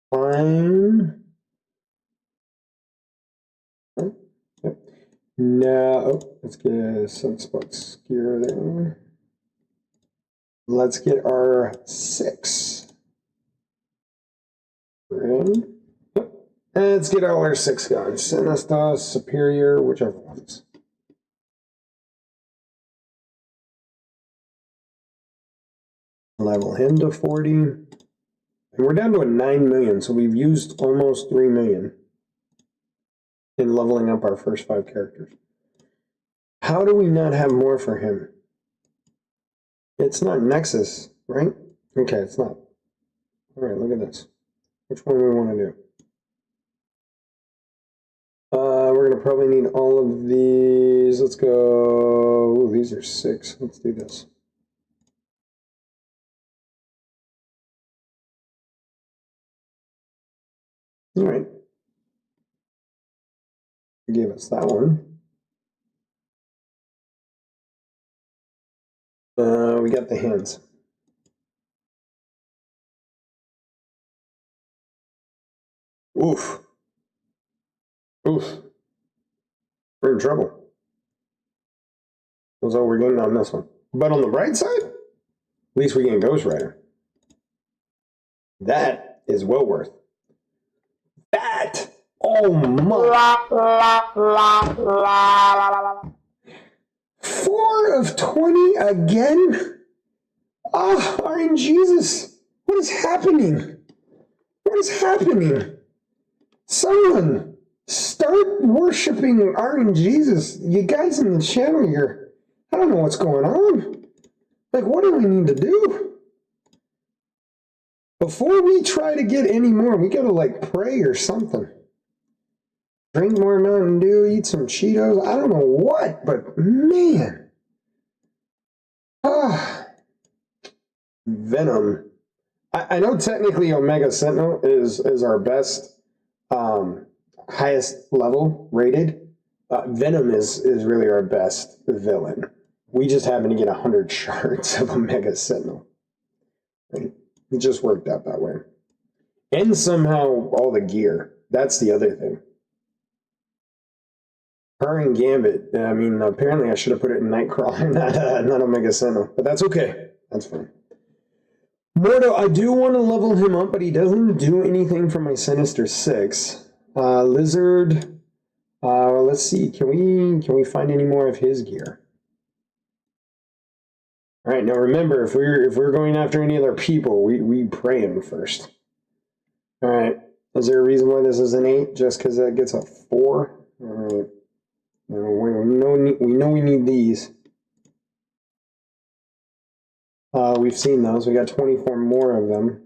Fine. Yep. Now, let's get Sunspot's gear there. Let's get our 6. We're in. Yep. And let's get all our 6 guns. Sinister, Superior, whichever ones. Level him to 40. And we're down to a 9 million, so we've used almost 3 million in leveling up our first 5 characters. How do we not have more for him? It's not Nexus, right? Okay, it's not. Alright, look at this. Which one do we want to do? We're going to probably need all of these. Let's go. Ooh, these are 6. Let's do this. All right. Gave us that one. We got the hands. Oof. Oof. We're in trouble. That's all we're getting on this one. But on the bright side, at least we get Ghost Rider. That is well worth. That! Oh my! 4 of 20 again? Ah, oh, Jesus! What is happening? What is happening? Someone start worshiping RNGesus. You guys in the channel here, I don't know what's going on. Like, what do we need to do? Before we try to get any more, we gotta like pray or something. Drink more Mountain Dew, eat some Cheetos. I don't know what, but man. Ah. Venom. I know technically Omega Sentinel is our best, highest level rated. Venom is really our best villain. We just happen to get 100 shards of Omega Sentinel. Right? It just worked out that way. And somehow all the gear. That's the other thing. Her and Gambit. I mean, apparently I should have put it in Nightcrawler, not Omega Sentinel. But that's okay. That's fine. Mordo, I do want to level him up, but he doesn't do anything for my Sinister 6. Lizard. Let's see. Can we find any more of his gear? All right. Now remember, if we're going after any other people, we pray him first. All right. Is there a reason why this is an 8? Just because that gets a 4? All right. We know we need these. We've seen those. We got 24 more of them.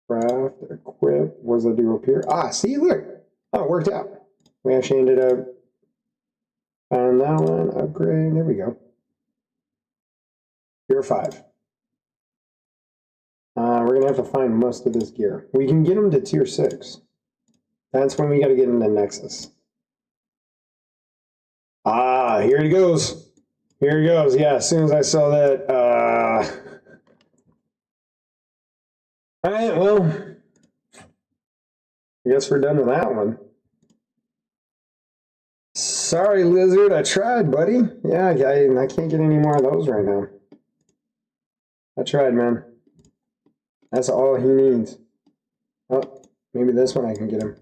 Craft, equip. What does that do up here? Ah, see, look. Oh, it worked out. We actually ended up on that one. Upgrade. There we go. Tier 5. We're going to have to find most of this gear. We can get him to tier 6. That's when we got to get into Nexus. Ah, here he goes. Here he goes. Yeah, as soon as I saw that. All right, well, I guess we're done with that one. Sorry, Lizard. I tried, buddy. Yeah, I can't get any more of those right now. I tried, man. That's all he needs. Oh, maybe this one I can get him.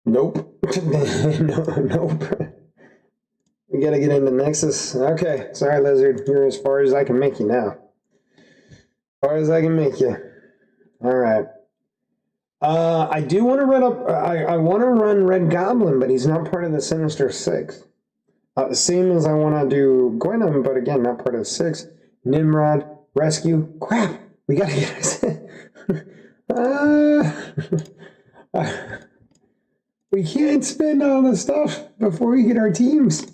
Nope. Nope. We gotta get into Nexus. Okay, sorry, Lizard. You're as far as I can make you now. As far as I can make you. All right. I do want to run up. I want to run Red Goblin, but he's not part of the Sinister Six. Same as I want to do Gwenum, but again, not part of the Six. Nimrod, Rescue. Crap! We gotta get. We can't spend all the stuff before we get our teams.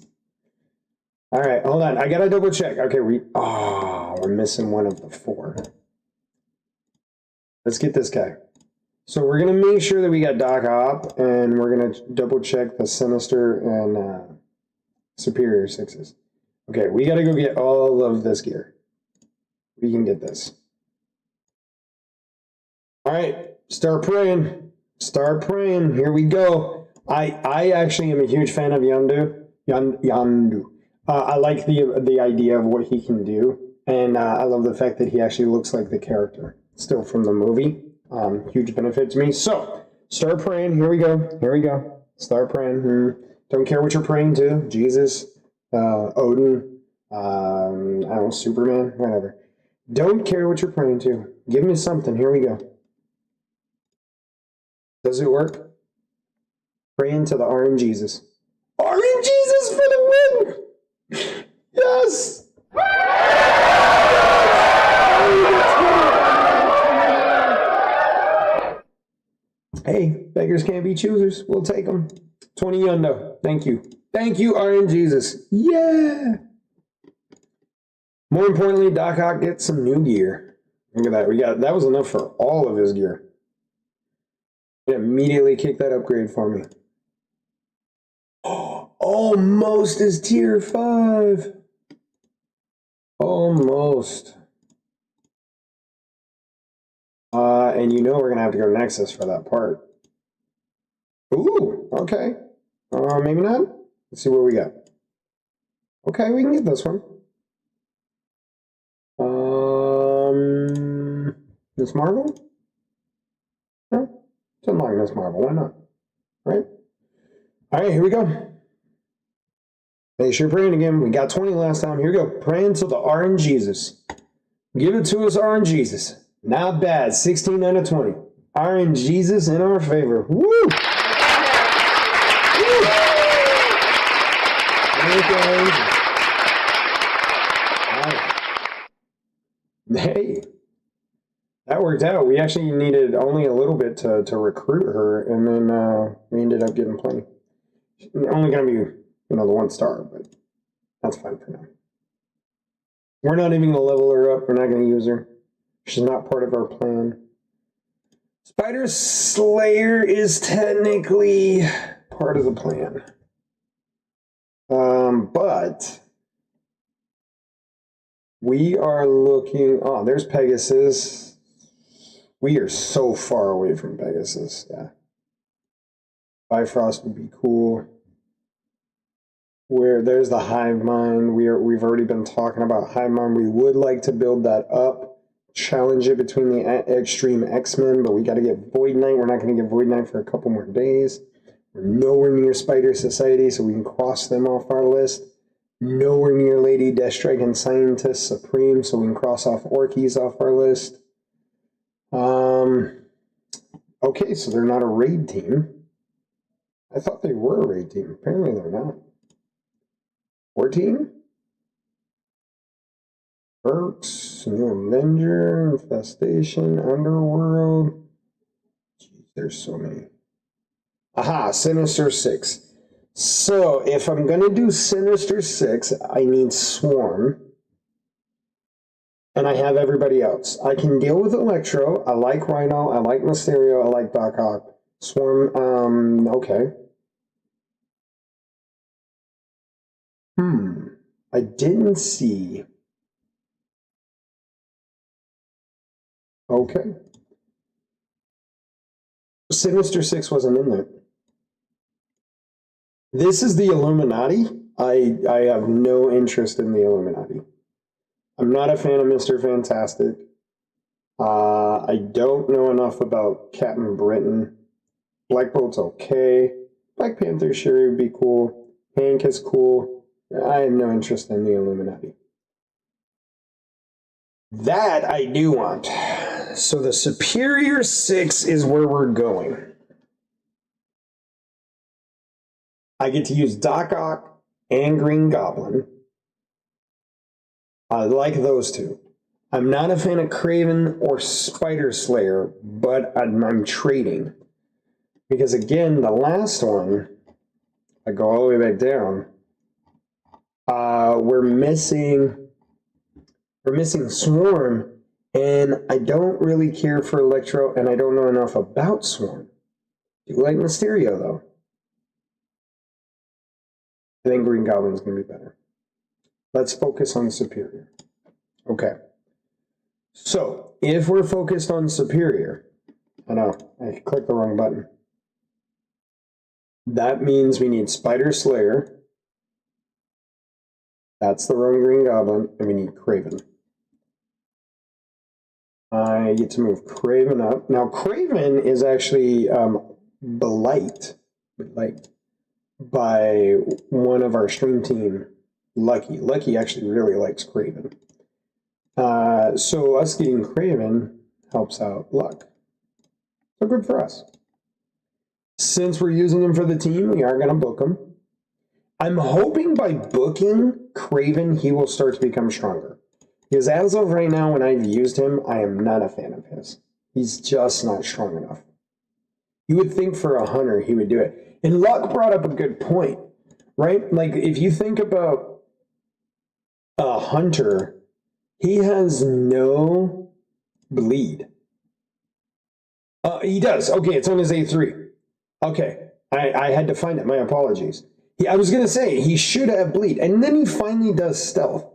All right, hold on. I gotta double check. Okay, we're missing one of the 4. Let's get this guy. So we're gonna make sure that we got Doc Ock, and we're gonna double check the Sinister and Superior 6s. Okay, we gotta go get all of this gear. We can get this. All right, start praying. Start praying. Here we go. I actually am a huge fan of Yondu. I like the idea of what he can do, and I love the fact that he actually looks like the character still from the movie. Huge benefit to me. So start praying. Here we go. Here we go. Start praying. Don't care what you're praying to. Jesus, Odin, I don't know, Superman, whatever. Don't care what you're praying to. Give me something. Here we go. Does it work? Praying to the RN Jesus. RN Jesus for the win! Yes! Hey, beggars can't be choosers. We'll take them. 20 Yundo. Thank you. Thank you, RN Jesus. Yeah! More importantly, Doc Ock gets some new gear. Look at that. That was enough for all of his gear. It immediately kicked that upgrade for me. Almost is tier 5. Almost. And you know we're going to have to go Nexus for that part. Ooh, okay. Maybe not. Let's see what we got. Okay, we can get this one. Miss Marvel? No? It's unlocking Miss Marvel. Why not? Right? Alright, here we go. Make sure you're praying again. We got 20 last time. Here we go. Praying to the RN Jesus. Give it to us, RN Jesus. Not bad. 16 out of 20. RN Jesus in our favor. Woo! Woo! Hey, that worked out. We actually needed only a little bit to recruit her, and then we ended up getting plenty. Only going to be, the 1 star, but that's fine for now. We're not even going to level her up. We're not going to use her. She's not part of our plan. Spider Slayer is technically part of the plan. But we are looking... Oh, there's Pegasus. We are so far away from Pegasus. Yeah. Bifrost would be cool. There's the Hive Mind. We've already been talking about Hive Mind. We would like to build that up, challenge it between the Extreme X-Men, but we got to get Void Knight. We're not going to get Void Knight for a couple more days. We're nowhere near Spider Society, so we can cross them off our list. Nowhere near Lady Deathstrike and Scientist Supreme, so we can cross off Orkies off our list. Okay, so they're not a raid team. I thought they were a raid team. Apparently they're not. 14? Burks, New Avenger, Infestation, Underworld. Jeez, there's so many. Aha, Sinister 6. So if I'm gonna do Sinister 6, I need Swarm. And I have everybody else. I can deal with Electro. I like Rhino. I like Mysterio. I like Doc Ock. Swarm, okay. I didn't see. Okay. Sinister 6 wasn't in there. This is the Illuminati. I have no interest in the Illuminati. I'm not a fan of Mr. Fantastic. I don't know enough about Captain Britain. Black Bolt's okay. Black Panther sure would be cool. Hank is cool. I have no interest in the Illuminati. That I do want. So the Superior 6 is where we're going. I get to use Doc Ock and Green Goblin. I like those two. I'm not a fan of Kraven or Spider Slayer, but I'm trading. Because again, the last one, I go all the way back down, we're missing Swarm, and I don't really care for Electro, and I don't know enough about Swarm. I do like Mysterio, though. I think Green Goblin's going to be better. Let's focus on Superior. Okay. So, if we're focused on Superior, I know, I clicked the wrong button. That means we need Spider Slayer. That's the wrong Green Goblin, and we need Kraven. I get to move Kraven up. Now, Kraven is actually beliked by one of our stream team, Lucky. Lucky actually really likes Kraven. So us getting Kraven helps out Luck. So good for us. Since we're using him for the team, we are going to book him. I'm hoping by booking Kraven, he will start to become stronger. Because as of right now, when I've used him, I am not a fan of his. He's just not strong enough. You would think for a hunter, he would do it. And Luck brought up a good point, right? Like, if you think about a hunter, he has no bleed. He does. Okay, it's on his A3. Okay, I had to find it. My apologies. I was going to say, he should have bleed. And then he finally does stealth.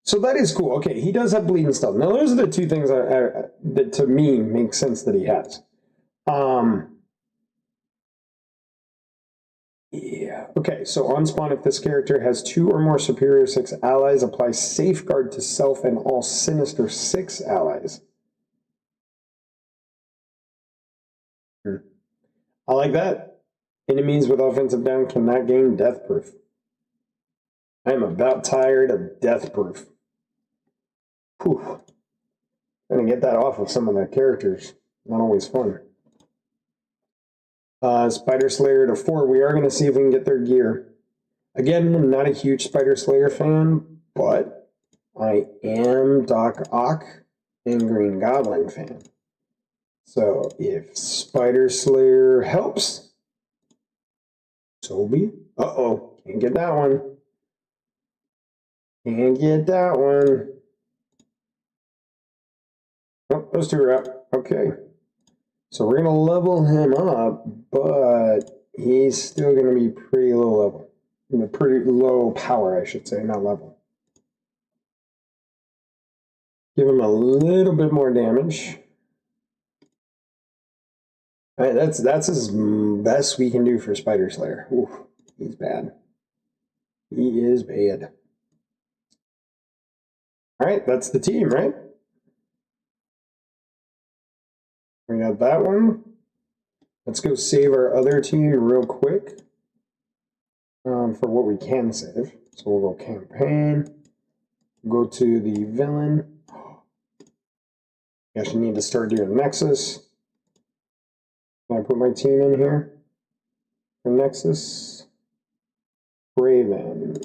So that is cool. Okay, he does have bleed and stealth. Now, those are the two things that to me make sense that he has. Yeah. Okay, so on spawn, if this character has 2 or more Superior 6 allies, apply Safeguard to self and all Sinister 6 allies. I like that. Enemies with offensive down cannot gain death proof. I am about tired of death proof. Whew. Trying to get that off of some of the characters. Not always fun. Spider Slayer to 4. We are going to see if we can get their gear. Again, I'm not a huge Spider Slayer fan, but I am Doc Ock and Green Goblin fan. So if Spider Slayer helps, so be. Uh-oh, can't get that one. Can't get that one. Oh, those two are up. Okay. So we're going to level him up, but he's still going to be pretty low level. Pretty low power, I should say, not level. Give him a little bit more damage. All right, that's as best we can do for Spider Slayer. Oof, he's bad. He is bad. All right, that's the team, right? We got that one. Let's go save our other team real quick for what we can save. So we'll go campaign, go to the villain. I actually need to start doing Nexus. Can I put my team in here for Nexus? Raven.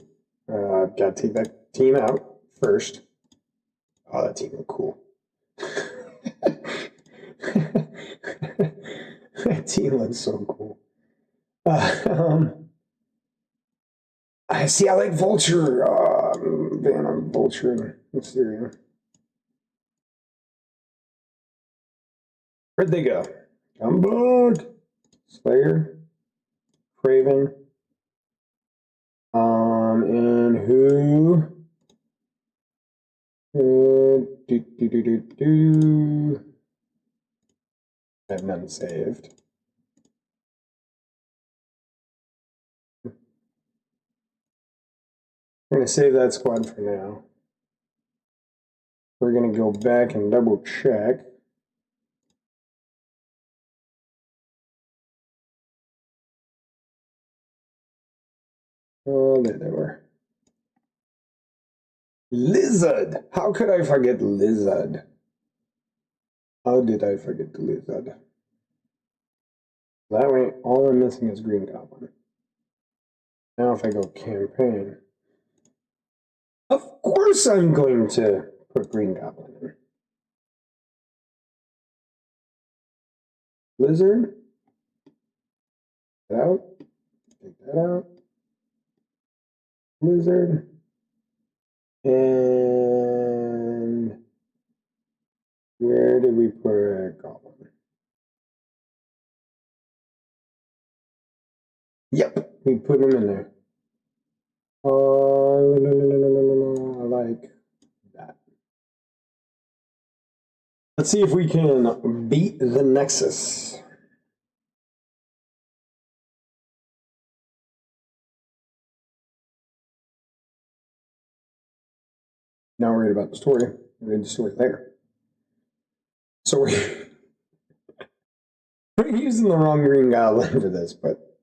I've got to take that team out first. Oh, that team looked cool. That team looks so cool. See, I like Vulture. Man, I'm Vulture and Mysterio. Where'd they go? Gambit, Slayer, Craven. And who? I have none saved. We're going to save that squad for now. We're going to go back and double check. Oh, there they were. Lizard! How could I forget Lizard? How did I forget the Lizard? That way, all I'm missing is Green Goblin. Now if I go campaign, of course I'm going to put Green Goblin in. Lizard. Get out. Take that out. Lizard. And where did we put Goblin? Yep, we put him in there. I like that. Let's see if we can beat the Nexus. Not worried about the story. Read the story later. So we're using the wrong Green Goblin for this, but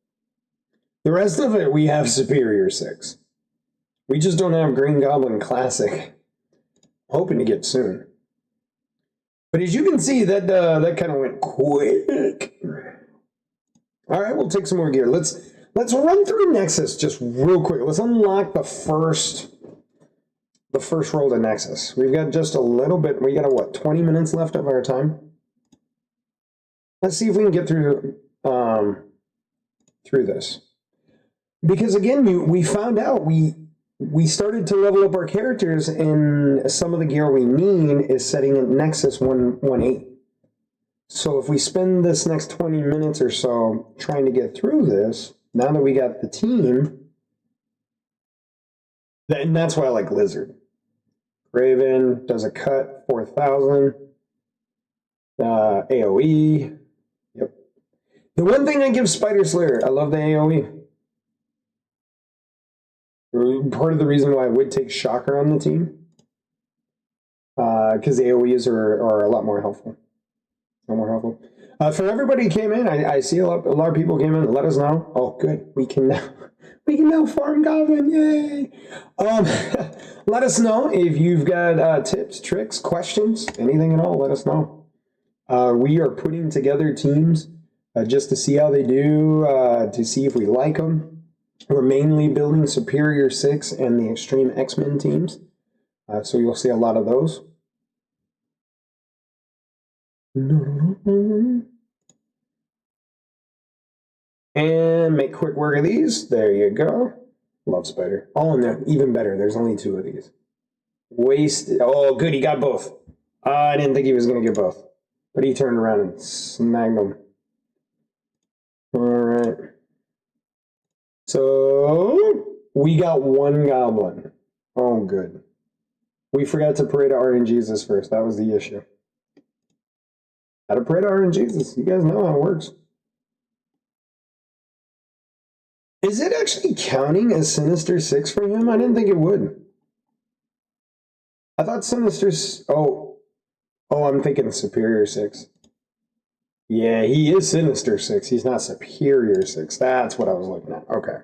the rest of it we have Superior 6. We just don't have Green Goblin Classic. Hoping to get soon. But as you can see, that kind of went quick. All right, we'll take some more gear. Let's run through Nexus just real quick. Let's unlock the first roll to Nexus. We've got just a little bit. We got, what, 20 minutes left of our time? Let's see if we can get through this. Because again, we found out we started to level up our characters, and some of the gear we need is setting at Nexus 118. So if we spend this next 20 minutes or so trying to get through this, now that we got the team, and that's why I like Lizard. Raven does a cut, 4,000. AoE. Yep. The one thing I give Spider Slayer, I love the AoE. Part of the reason why I would take Shocker on the team, because AoEs are a lot more helpful. For everybody who came in, I see a lot of people came in. Let us know. Oh, good. We can now farm Goblin. Yay! Let us know if you've got tips, tricks, questions, anything at all. Let us know. We are putting together teams just to see how they do, to see if we like them. We're mainly building Superior 6 and the Extreme X-Men teams, so you'll see a lot of those. And make quick work of these. There you go. Love Spider. All in there. Even better. There's only 2 of these. Wasted. Oh, good. He got both. I didn't think he was going to get both. But he turned around and snagged them. All right. So we got 1 Goblin. Oh, good. We forgot to pray to RNGesus first. That was the issue. How to pray to RNGesus. You guys know how it works. Is it actually counting as Sinister 6 for him? I didn't think it would. I thought Sinister's... Oh, I'm thinking Superior 6. Yeah, he is Sinister 6. He's not Superior 6. That's what I was looking at. Okay.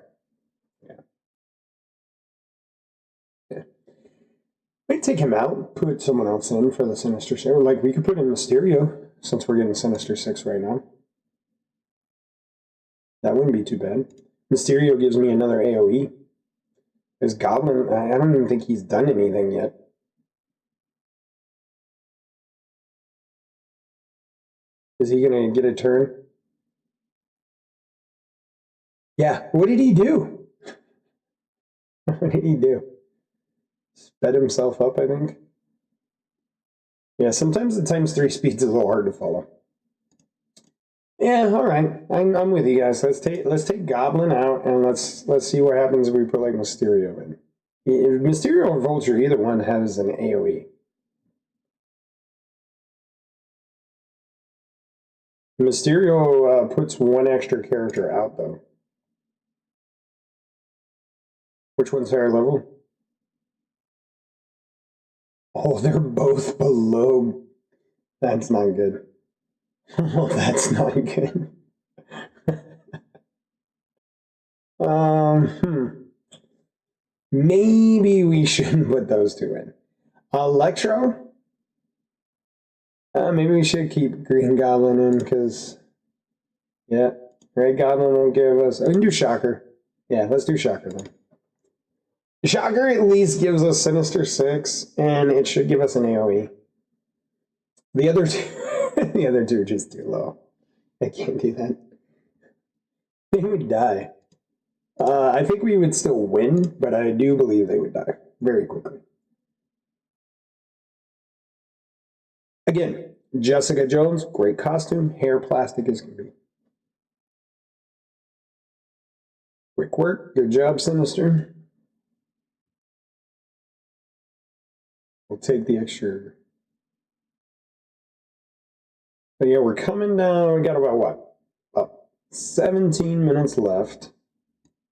Yeah. We'd take him out, put someone else in for the Sinister 6. Like, we could put in Mysterio, since we're getting Sinister 6 right now. That wouldn't be too bad. Mysterio gives me another AoE. His Goblin, I don't even think he's done anything yet. Is he going to get a turn? Yeah, what did he do? What did he do? Sped himself up, I think. Yeah, sometimes the ×3 speed's a little hard to follow. Yeah, all right. I'm with you guys. Let's take Goblin out and let's see what happens if we put like Mysterio in. If Mysterio or Vulture, either one has an AoE. Mysterio puts one extra character out though. Which one's higher level? Oh, they're both below. That's not good. Oh, that's not good. Maybe we shouldn't put those two in. Electro? Maybe we should keep Green Goblin in because, yeah, Red Goblin will give us. We can do Shocker. Yeah, let's do Shocker then. Shocker at least gives us Sinister 6, and it should give us an AoE. The other two, the other two are just too low. I can't do that. They would die. I think we would still win, but I do believe they would die very quickly. Again, Jessica Jones, great costume, hair plastic as can be. Quick work, good job, Sinister. We'll take the extra. But yeah, we're coming down. We got about what? About 17 minutes left.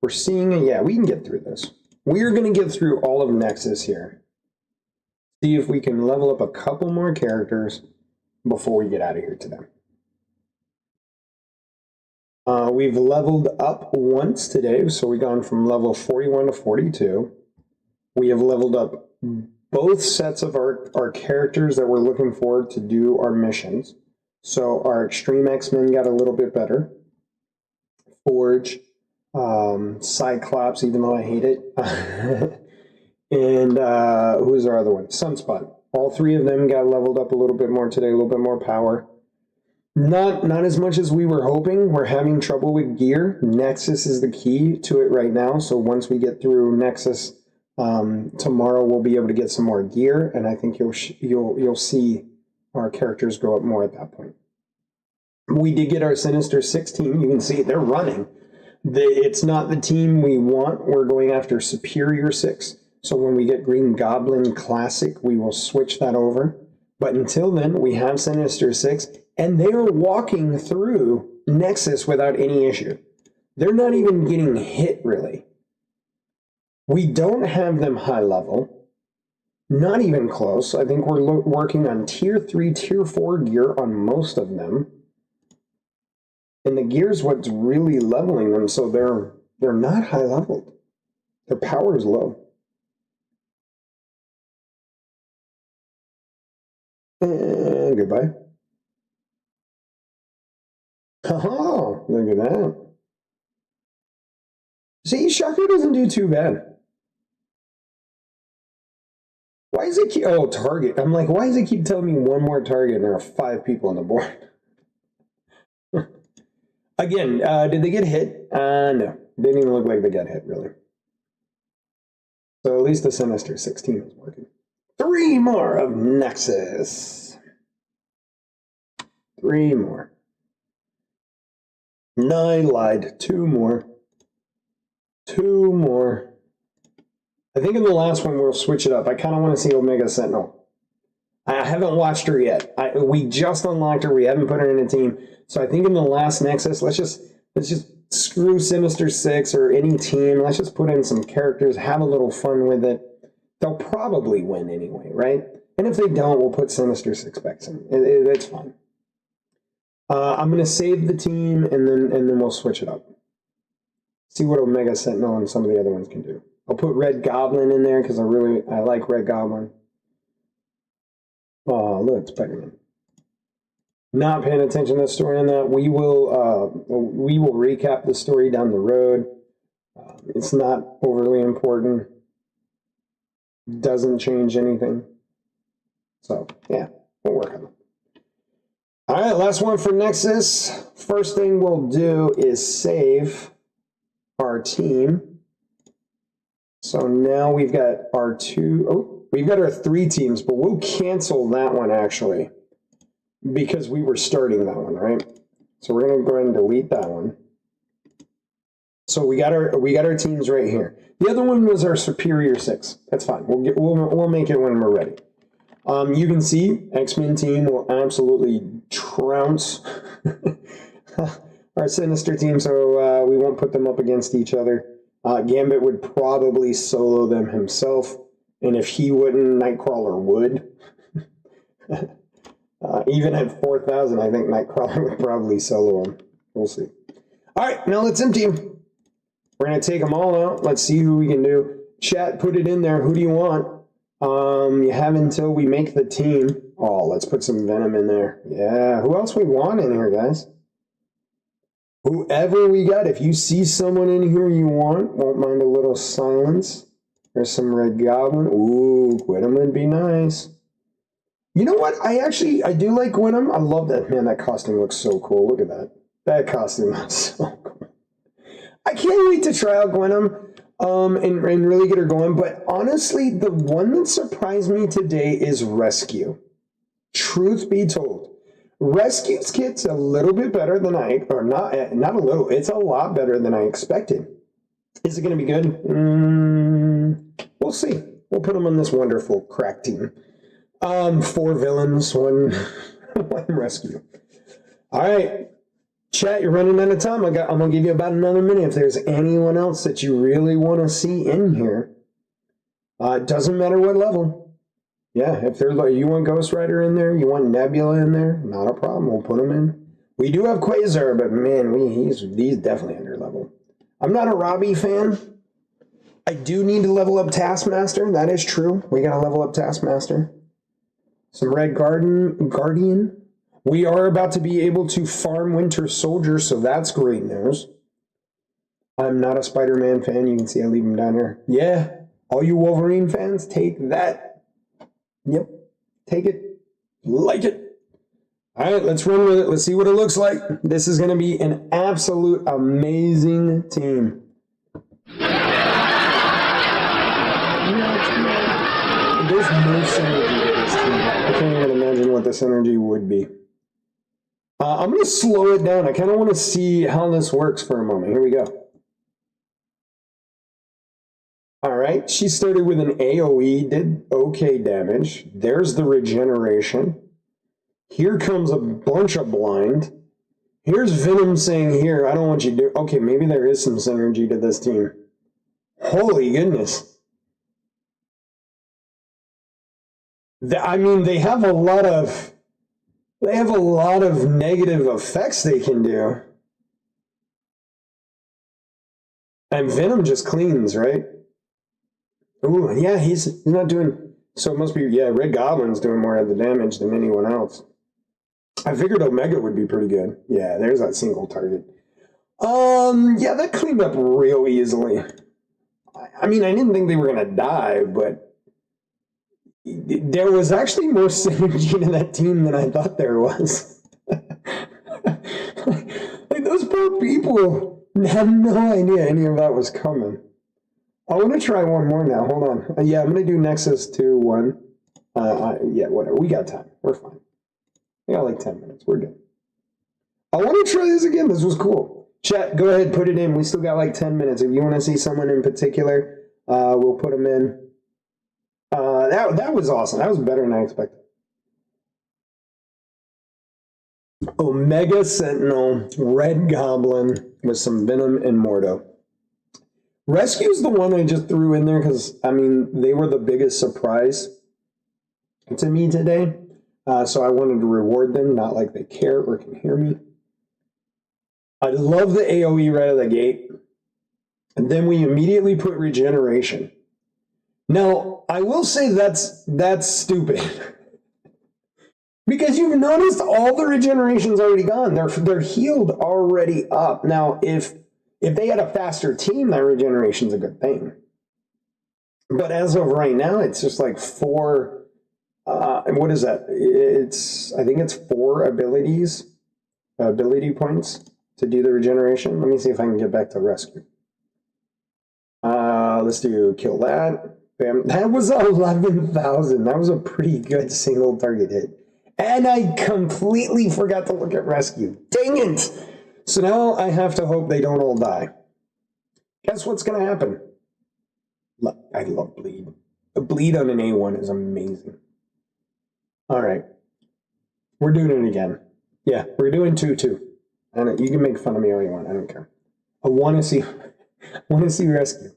We're seeing it. Yeah, we can get through this. We're going to get through all of Nexus here. See if we can level up a couple more characters before we get out of here today. We've leveled up once today, so we've gone from level 41 to 42. We have leveled up both sets of our characters that we're looking for to do our missions. So our Extreme X-Men got a little bit better. Forge, Cyclops, even though I hate it. And who's our other one? Sunspot. All three of them got leveled up a little bit more today, a little bit more power. Not as much as we were hoping. We're having trouble with gear. Nexus is the key to it right now. So once we get through Nexus, tomorrow we'll be able to get some more gear, and I think you'll see our characters go up more at that point. We did get our Sinister 6 team. You can see they're running. It's not the team we want. We're going after Superior 6. So when we get Green Goblin Classic, we will switch that over. But until then, we have Sinister 6, and they're walking through Nexus without any issue. They're not even getting hit, really. We don't have them high level. Not even close. I think we're working on Tier 3, Tier 4 gear on most of them. And the gear's what's really leveling them, so they're not high leveled. Their power is low. And goodbye. Oh, look at that. See, Shocker doesn't do too bad. Why is it keep, oh, target. I'm like, why does it keep telling me one more target and there are 5 people on the board? Again, did they get hit? No. Didn't even look like they got hit, really. So at least the Sinister 16 is working. 3 more of Nexus. 3 more. No, I lied. 2 more. 2 more. I think in the last one we'll switch it up. I kind of want to see Omega Sentinel. I haven't watched her yet. We just unlocked her. We haven't put her in a team. So I think in the last Nexus, let's just screw Sinister 6 or any team. Let's just put in some characters, have a little fun with it. They'll probably win anyway, right? And if they don't, we'll put Sinister 6 back in. It's fine. I'm going to save the team, and then we'll switch it up. See what Omega Sentinel and some of the other ones can do. I'll put Red Goblin in there because I like Red Goblin. Oh, look, Spider-Man. Not paying attention to the story in that. We will recap the story down the road. It's not overly important. Doesn't change anything. So, yeah, we'll work on it. All right, last one for Nexus. First thing we'll do is save our team. So now we've got our we've got our 3 teams, but we'll cancel that one actually because we were starting that one, right? So we're going to go ahead and delete that one. So we got our teams right here. The other one was our Superior 6. That's fine. We'll make it when we're ready. You can see X-Men team will absolutely trounce our Sinister team, so we won't put them up against each other. Gambit would probably solo them himself, and if he wouldn't, Nightcrawler would. Even at 4,000, I think Nightcrawler would probably solo him. We'll see. All right, now let's empty him. We're going to take them all out. Let's see who we can do. Chat, put it in there. Who do you want? You have until we make the team. Oh, let's put some Venom in there. Yeah, who else we want in here, guys? Whoever we got. If you see someone in here you want, won't mind a little silence. There's some Red Goblin. Ooh, Gwynam would be nice. You know what? I do like Gwynam. I love that. Man, that costume looks so cool. Look at that. That costume looks so cool. I can't wait to try out Gwynam and really get her going. But honestly, the one that surprised me today is Rescue. Truth be told, Rescue's kit's a little bit better than not a little. It's a lot better than I expected. Is it going to be good? We'll see. We'll put them on this wonderful crack team. 4 villains, one rescue. All right. Chat, you're running out of time. I'm going to give you about another minute. If there's anyone else that you really want to see in here, it doesn't matter what level. Yeah, if there's like, you want Ghost Rider in there, you want Nebula in there, not a problem. We'll put them in. We do have Quasar, but man, he's definitely under level. I'm not a Robbie fan. I do need to level up Taskmaster. That is true. We got to level up Taskmaster. Some Red Guardian. We are about to be able to farm Winter Soldier, so that's great news. I'm not a Spider-Man fan. You can see I leave him down here. Yeah, all you Wolverine fans, take that. Yep, take it. Like it. All right, let's run with it. Let's see what it looks like. This is going to be an absolute amazing team. There's no synergy to this team. I can't even imagine what the synergy would be. I'm going to slow it down. I kind of want to see how this works for a moment. Here we go. All right, she started with an AoE, did okay damage. There's the regeneration. Here comes a bunch of blind. Here's Venom saying, here, I don't want you to do... Okay, maybe there is some synergy to this team. Holy goodness. I mean, they have a lot of negative effects they can do. And Venom just cleans, right? Ooh, yeah, he's not doing... So it must be, yeah, Red Goblin's doing more of the damage than anyone else. I figured Omega would be pretty good. Yeah, there's that single target. Yeah, that cleaned up real easily. I mean, I didn't think they were going to die, but there was actually more synergy to that team than I thought there was. Like, those poor people had no idea any of that was coming. I want to try one more now. Hold on. Yeah, I'm going to do Nexus 2, 1. Yeah, whatever. We got time. We're fine. We got like 10 minutes. We're good. I want to try this again. This was cool. Chat, go ahead. Put it in. We still got like 10 minutes. If you want to see someone in particular, we'll put them in. That was awesome. That was better than I expected. Omega Sentinel, Red Goblin with some Venom and Mordo. Rescue's the one I just threw in there because, I mean, they were the biggest surprise to me today. So I wanted to reward them, not like they care or can hear me. I love the AoE right out of the gate. And then we immediately put regeneration. Now, I will say that's stupid. Because you've noticed all the regeneration's already gone. They're healed already up. Now, if they had a faster team, that regeneration's a good thing. But as of right now, it's just like 4... what is that? I think it's 4 ability points to do the regeneration. Let me see if I can get back to rescue. let's do kill that. Bam. That was 11,000. That was a pretty good single target hit. And I completely forgot to look at rescue. Dang it! So now I have to hope they don't all die. Guess what's going to happen? I love bleed. The bleed on an A1 is amazing. All right. We're doing it again. Yeah, we're doing 2-2. And you can make fun of me all you want. I don't care. I want to see rescue.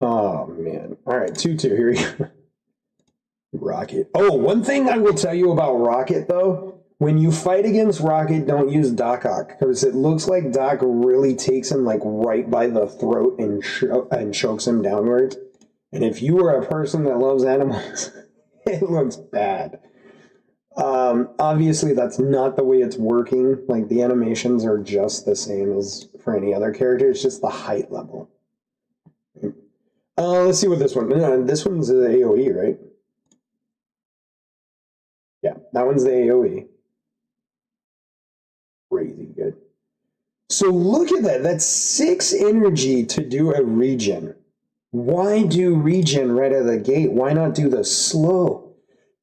Oh, man. All right, 2-2. Here we go. Rocket. Oh, one thing I will tell you about Rocket, though, when you fight against Rocket, don't use Doc Ock, because it looks like Doc really takes him like right by the throat and chokes him downwards. And if you are a person that loves animals, it looks bad. Obviously, that's not the way it's working. Like, the animations are just the same as for any other character. It's just the height level. Let's see what this one. No, this one's the AoE, right? Yeah, that one's the AoE. Crazy good. So look at that. That's 6 energy to do a regen. Why do regen right out of the gate? Why not do the slow?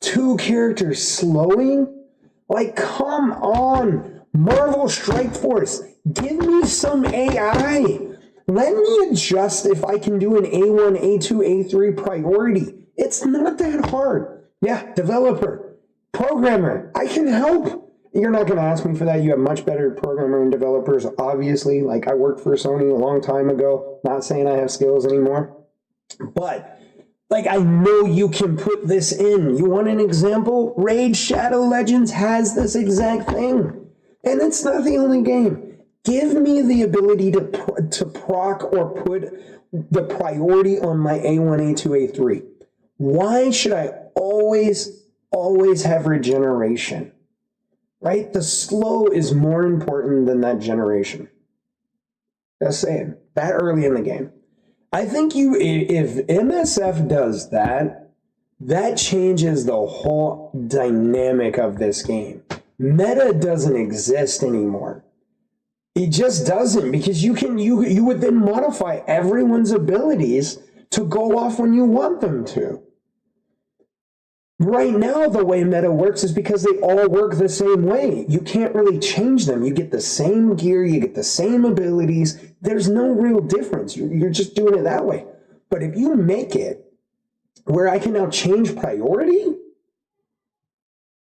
2 characters slowing? Like, come on. Marvel Strike Force. Give me some AI. Let me adjust if I can do an A1, A2, A3 priority. It's not that hard. Yeah, developer. Programmer, I can help. You're not going to ask me for that. You have much better programmer and developers, obviously. Like, I worked for Sony a long time ago. Not saying I have skills anymore. But, like, I know you can put this in. You want an example? Raid Shadow Legends has this exact thing. And it's not the only game. Give me the ability to proc or put the priority on my A1, A2, A3. Why should I always have regeneration, right? The slow is more important than that generation. Just saying, that early in the game. I think if MSF does that, that changes the whole dynamic of this game. Meta doesn't exist anymore. It just doesn't, because you would then modify everyone's abilities to go off when you want them to. Right now, the way meta works is because they all work the same way. You can't really change them. You get the same gear, you get the same abilities. There's no real difference. You're just doing it that way. But if you make it where I can now change priority,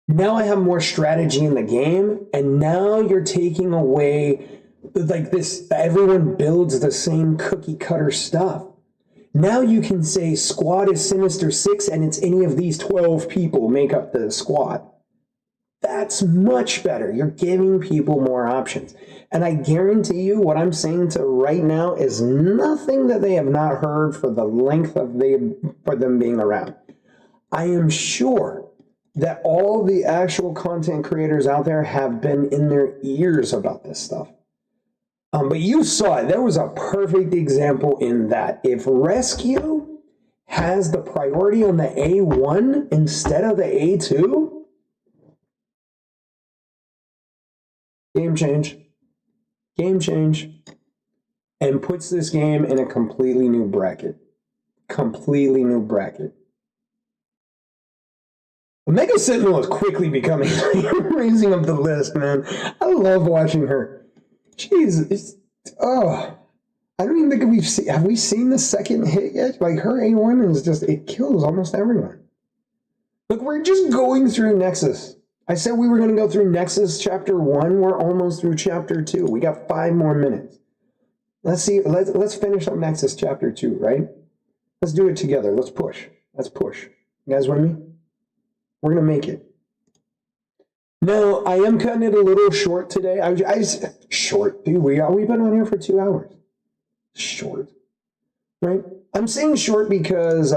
now I have more strategy in the game, and now you're taking away, like, this, everyone builds the same cookie cutter stuff. Now you can say squad is Sinister 6 and it's any of these 12 people make up the squad. That's much better. You're giving people more options. And I guarantee you what I'm saying to right now is nothing that they have not heard for the length of for them being around. I am sure that all the actual content creators out there have been in their ears about this stuff. But you saw it. There was a perfect example in that. If Rescue has the priority on the A1 instead of the A2, game change. Game change. And puts this game in a completely new bracket. Completely new bracket. Mega Sentinel is quickly becoming raising up the list, man. I love watching her. Jeez, I don't even think have we seen the second hit yet? Like, her A1 is just, it kills almost everyone. Look, we're just going through Nexus. I said we were going to go through Nexus Chapter 1. We're almost through Chapter 2. We got 5 more minutes. Let's see, let's finish up Nexus Chapter 2, right? Let's do it together. Let's push. Let's push. You guys with me? We're going to make it. Now, I am cutting it a little short today. Short, dude. We've been on here for 2 hours. Short, right? I'm saying short because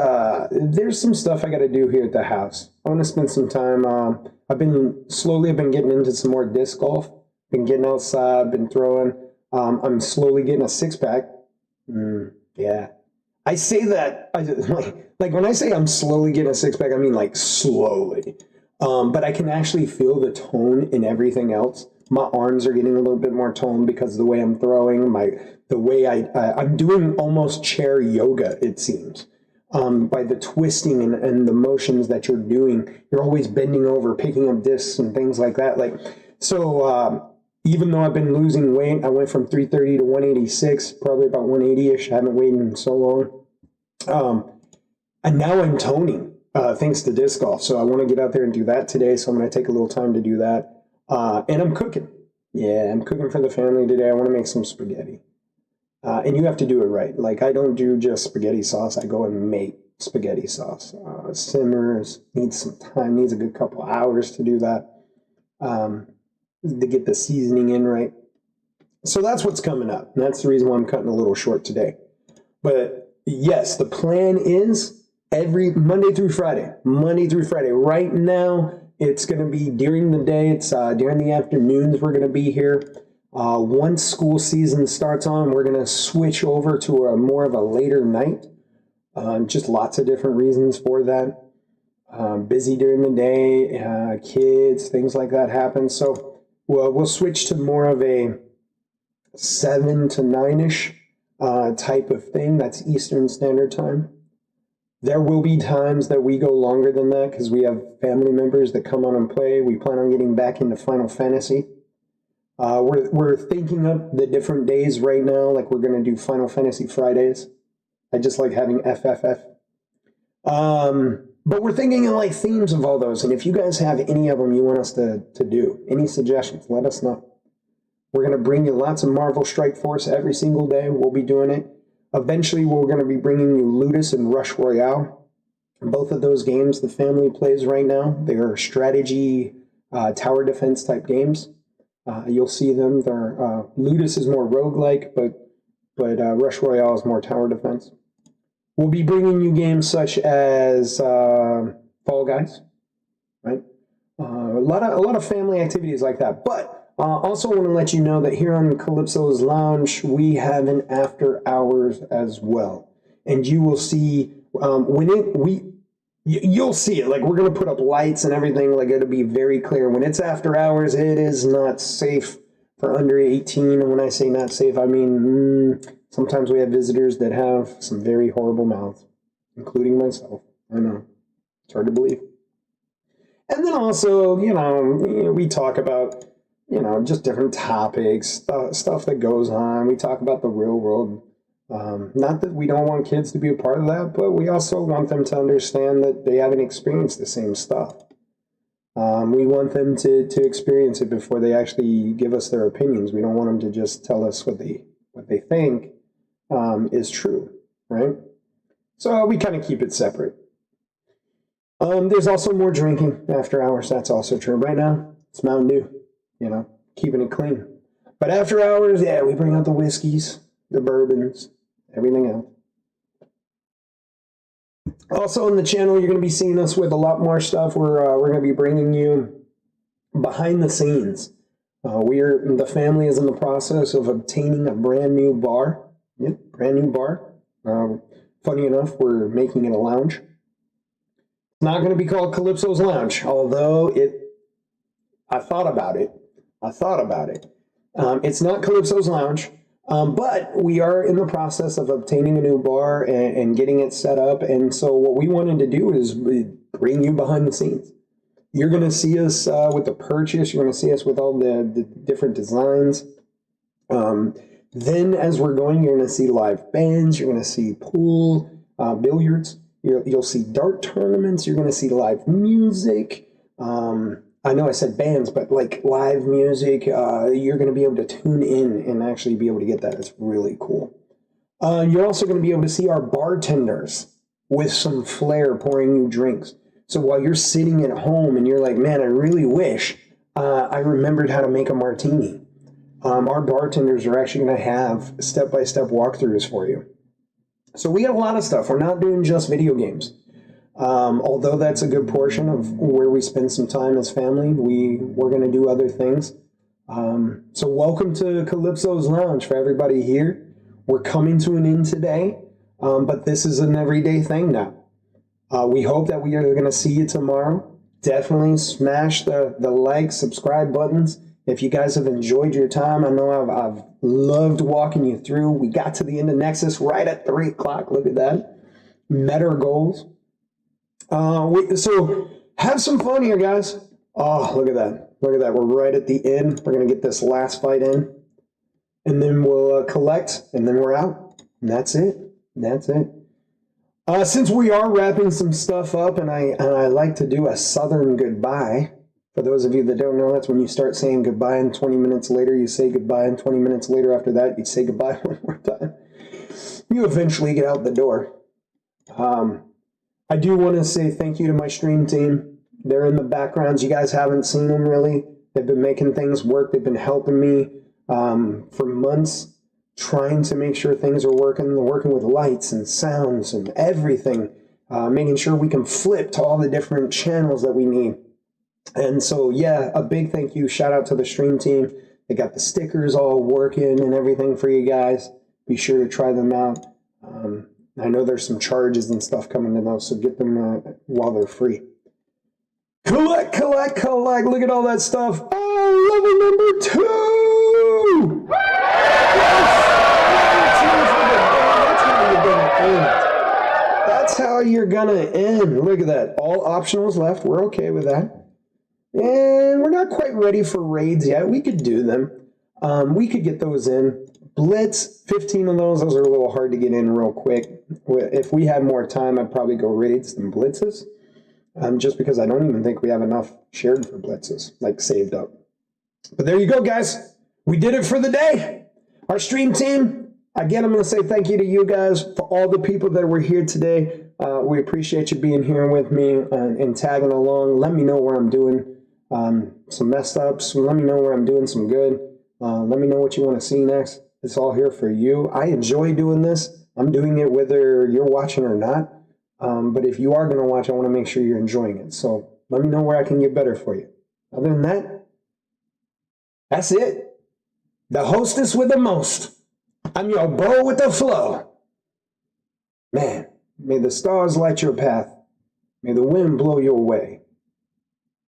there's some stuff I got to do here at the house. I want to spend some time. I've been getting into some more disc golf. Been getting outside. Been throwing. I'm slowly getting a 6-pack. Yeah, I say that like when I say I'm slowly getting a 6-pack, I mean like slowly. But I can actually feel the tone in everything else. My arms are getting a little bit more toned because of the way I'm throwing, the way I'm doing almost chair yoga, it seems. By the twisting and the motions that you're doing, you're always bending over, picking up discs and things like that. Even though I've been losing weight, I went from 330 to 186, probably about 180-ish. I haven't weighed in so long. And now I'm toning, thanks to disc golf. So I want to get out there and do that today. So I'm going to take a little time to do that. And I'm cooking. Yeah, I'm cooking for the family today. I want to make some spaghetti. And you have to do it right. Like, I don't do just spaghetti sauce. I go and make spaghetti sauce. Simmers, needs some time, needs a good couple hours to do that. To get the seasoning in right. So that's what's coming up. And that's the reason why I'm cutting a little short today. But yes, the plan is every Monday through Friday. Right now, it's going to be during the day. It's during the afternoons we're going to be here. Once school season starts on, we're going to switch over to a more of a later night. Just lots of different reasons for that. Busy during the day, kids, things like that happen. So we'll switch to more of a 7 to 9-ish type of thing. That's Eastern Standard Time. There will be times that we go longer than that because we have family members that come on and play. We plan on getting back into Final Fantasy. We're thinking up the different days right now. Like, we're going to do Final Fantasy Fridays. I just like having FFF. But we're thinking of like themes of all those. And if you guys have any of them you want us to do, any suggestions, let us know. We're going to bring you lots of Marvel Strike Force every single day. We'll be doing it. Eventually, we're going to be bringing you Ludus and Rush Royale. Both of those games the family plays right now. They are strategy, tower defense type games. You'll see them. Ludus is more roguelike, but Rush Royale is more tower defense. We'll be bringing you games such as Fall Guys, right? A lot of family activities like that. But also want to let you know that here on Calypso's Lounge, we have an after hours as well, and you will see you'll see it. Like, we're gonna put up lights and everything. Like, it'll be very clear when it's after hours. It is not safe for under 18, and when I say not safe, I mean sometimes we have visitors that have some very horrible mouths, including myself. I know. It's hard to believe. And then also, we talk about, just different topics, stuff that goes on. We talk about the real world. Not that we don't want kids to be a part of that, but we also want them to understand that they haven't experienced the same stuff. We want them to experience it before they actually give us their opinions. We don't want them to just tell us what they think is true, right? So we kind of keep it separate. There's also more drinking after hours. That's also true. Right now, it's Mountain Dew, keeping it clean. But after hours, yeah, we bring out the whiskeys, the bourbons, everything else. Also on the channel, you're going to be seeing us with a lot more stuff. We're going to be bringing you behind the scenes. The family is in the process of obtaining a brand new bar. Yep, brand new bar. Funny enough, we're making it a lounge. It's not going to be called Calypso's Lounge, although I thought about it. It's not Calypso's Lounge, but we are in the process of obtaining a new bar and getting it set up. And so what we wanted to do is bring you behind the scenes. You're going to see us with the purchase. You're going to see us with all the different designs. Then as we're going, you're going to see live bands. You're going to see pool, billiards. You'll see dart tournaments. You're going to see live music. I know I said bands, but like live music. You're going to be able to tune in and actually be able to get that. It's really cool. You're also going to be able to see our bartenders with some flair pouring you drinks. So while you're sitting at home and you're like, man, I really wish I remembered how to make a martini. Our bartenders are actually going to have step-by-step walkthroughs for you. So we got a lot of stuff. We're not doing just video games. Although that's a good portion of where we spend some time as family, we're going to do other things. So welcome to Calypso's Lounge for everybody here. We're coming to an end today, but this is an everyday thing now. We hope that we are going to see you tomorrow. Definitely smash the like, subscribe buttons. If you guys have enjoyed your time, I know I've loved walking you through. We got to the end of Nexus right at 3 o'clock. Look at that. Met our goals. So have some fun here, guys. Oh, look at that. Look at that. We're right at the end. We're going to get this last fight in. And then we'll collect, and then we're out. And that's it. That's it. Since we are wrapping some stuff up, and I like to do a southern goodbye. For those of you that don't know, that's when you start saying goodbye, and 20 minutes later you say goodbye, and 20 minutes later after that you say goodbye one more time. You eventually get out the door. I do want to say thank you to my stream team. They're in the backgrounds. You guys haven't seen them really. They've been making things work. They've been helping me for months, trying to make sure things are working. They're working with lights and sounds and everything, making sure we can flip to all the different channels that we need. And so, yeah, a big thank you. Shout out to the stream team. They got the stickers all working and everything for you guys. Be sure to try them out. I know there's some charges and stuff coming to those, so get them while they're free. Collect, collect, collect. Look at all that stuff. Oh, level number 2! That's how you're gonna end. Look at that. All optionals left. We're okay with that. And we're not quite ready for raids yet. We could do them. We could get those in. Blitz, 15 of those. Those are a little hard to get in real quick. If we had more time, I'd probably go raids than blitzes. Just because I don't even think we have enough shared for blitzes, like saved up. But there you go, guys. We did it for the day. Our stream team, again, I'm going to say thank you to you guys for all the people that were here today. We appreciate you being here with me and tagging along. Let me know where I'm doing some messed ups. Let me know where I'm doing some good. Let me know what you want to see next. It's all here for you. I enjoy doing this. I'm doing it whether you're watching or not. But if you are going to watch, I want to make sure you're enjoying it. So let me know where I can get better for you. Other than that, that's it. The hostess with the most. I'm your bow with the flow. Man, may the stars light your path. May the wind blow your way.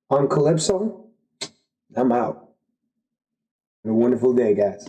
On Calypso, I'm out. Have a wonderful day, guys.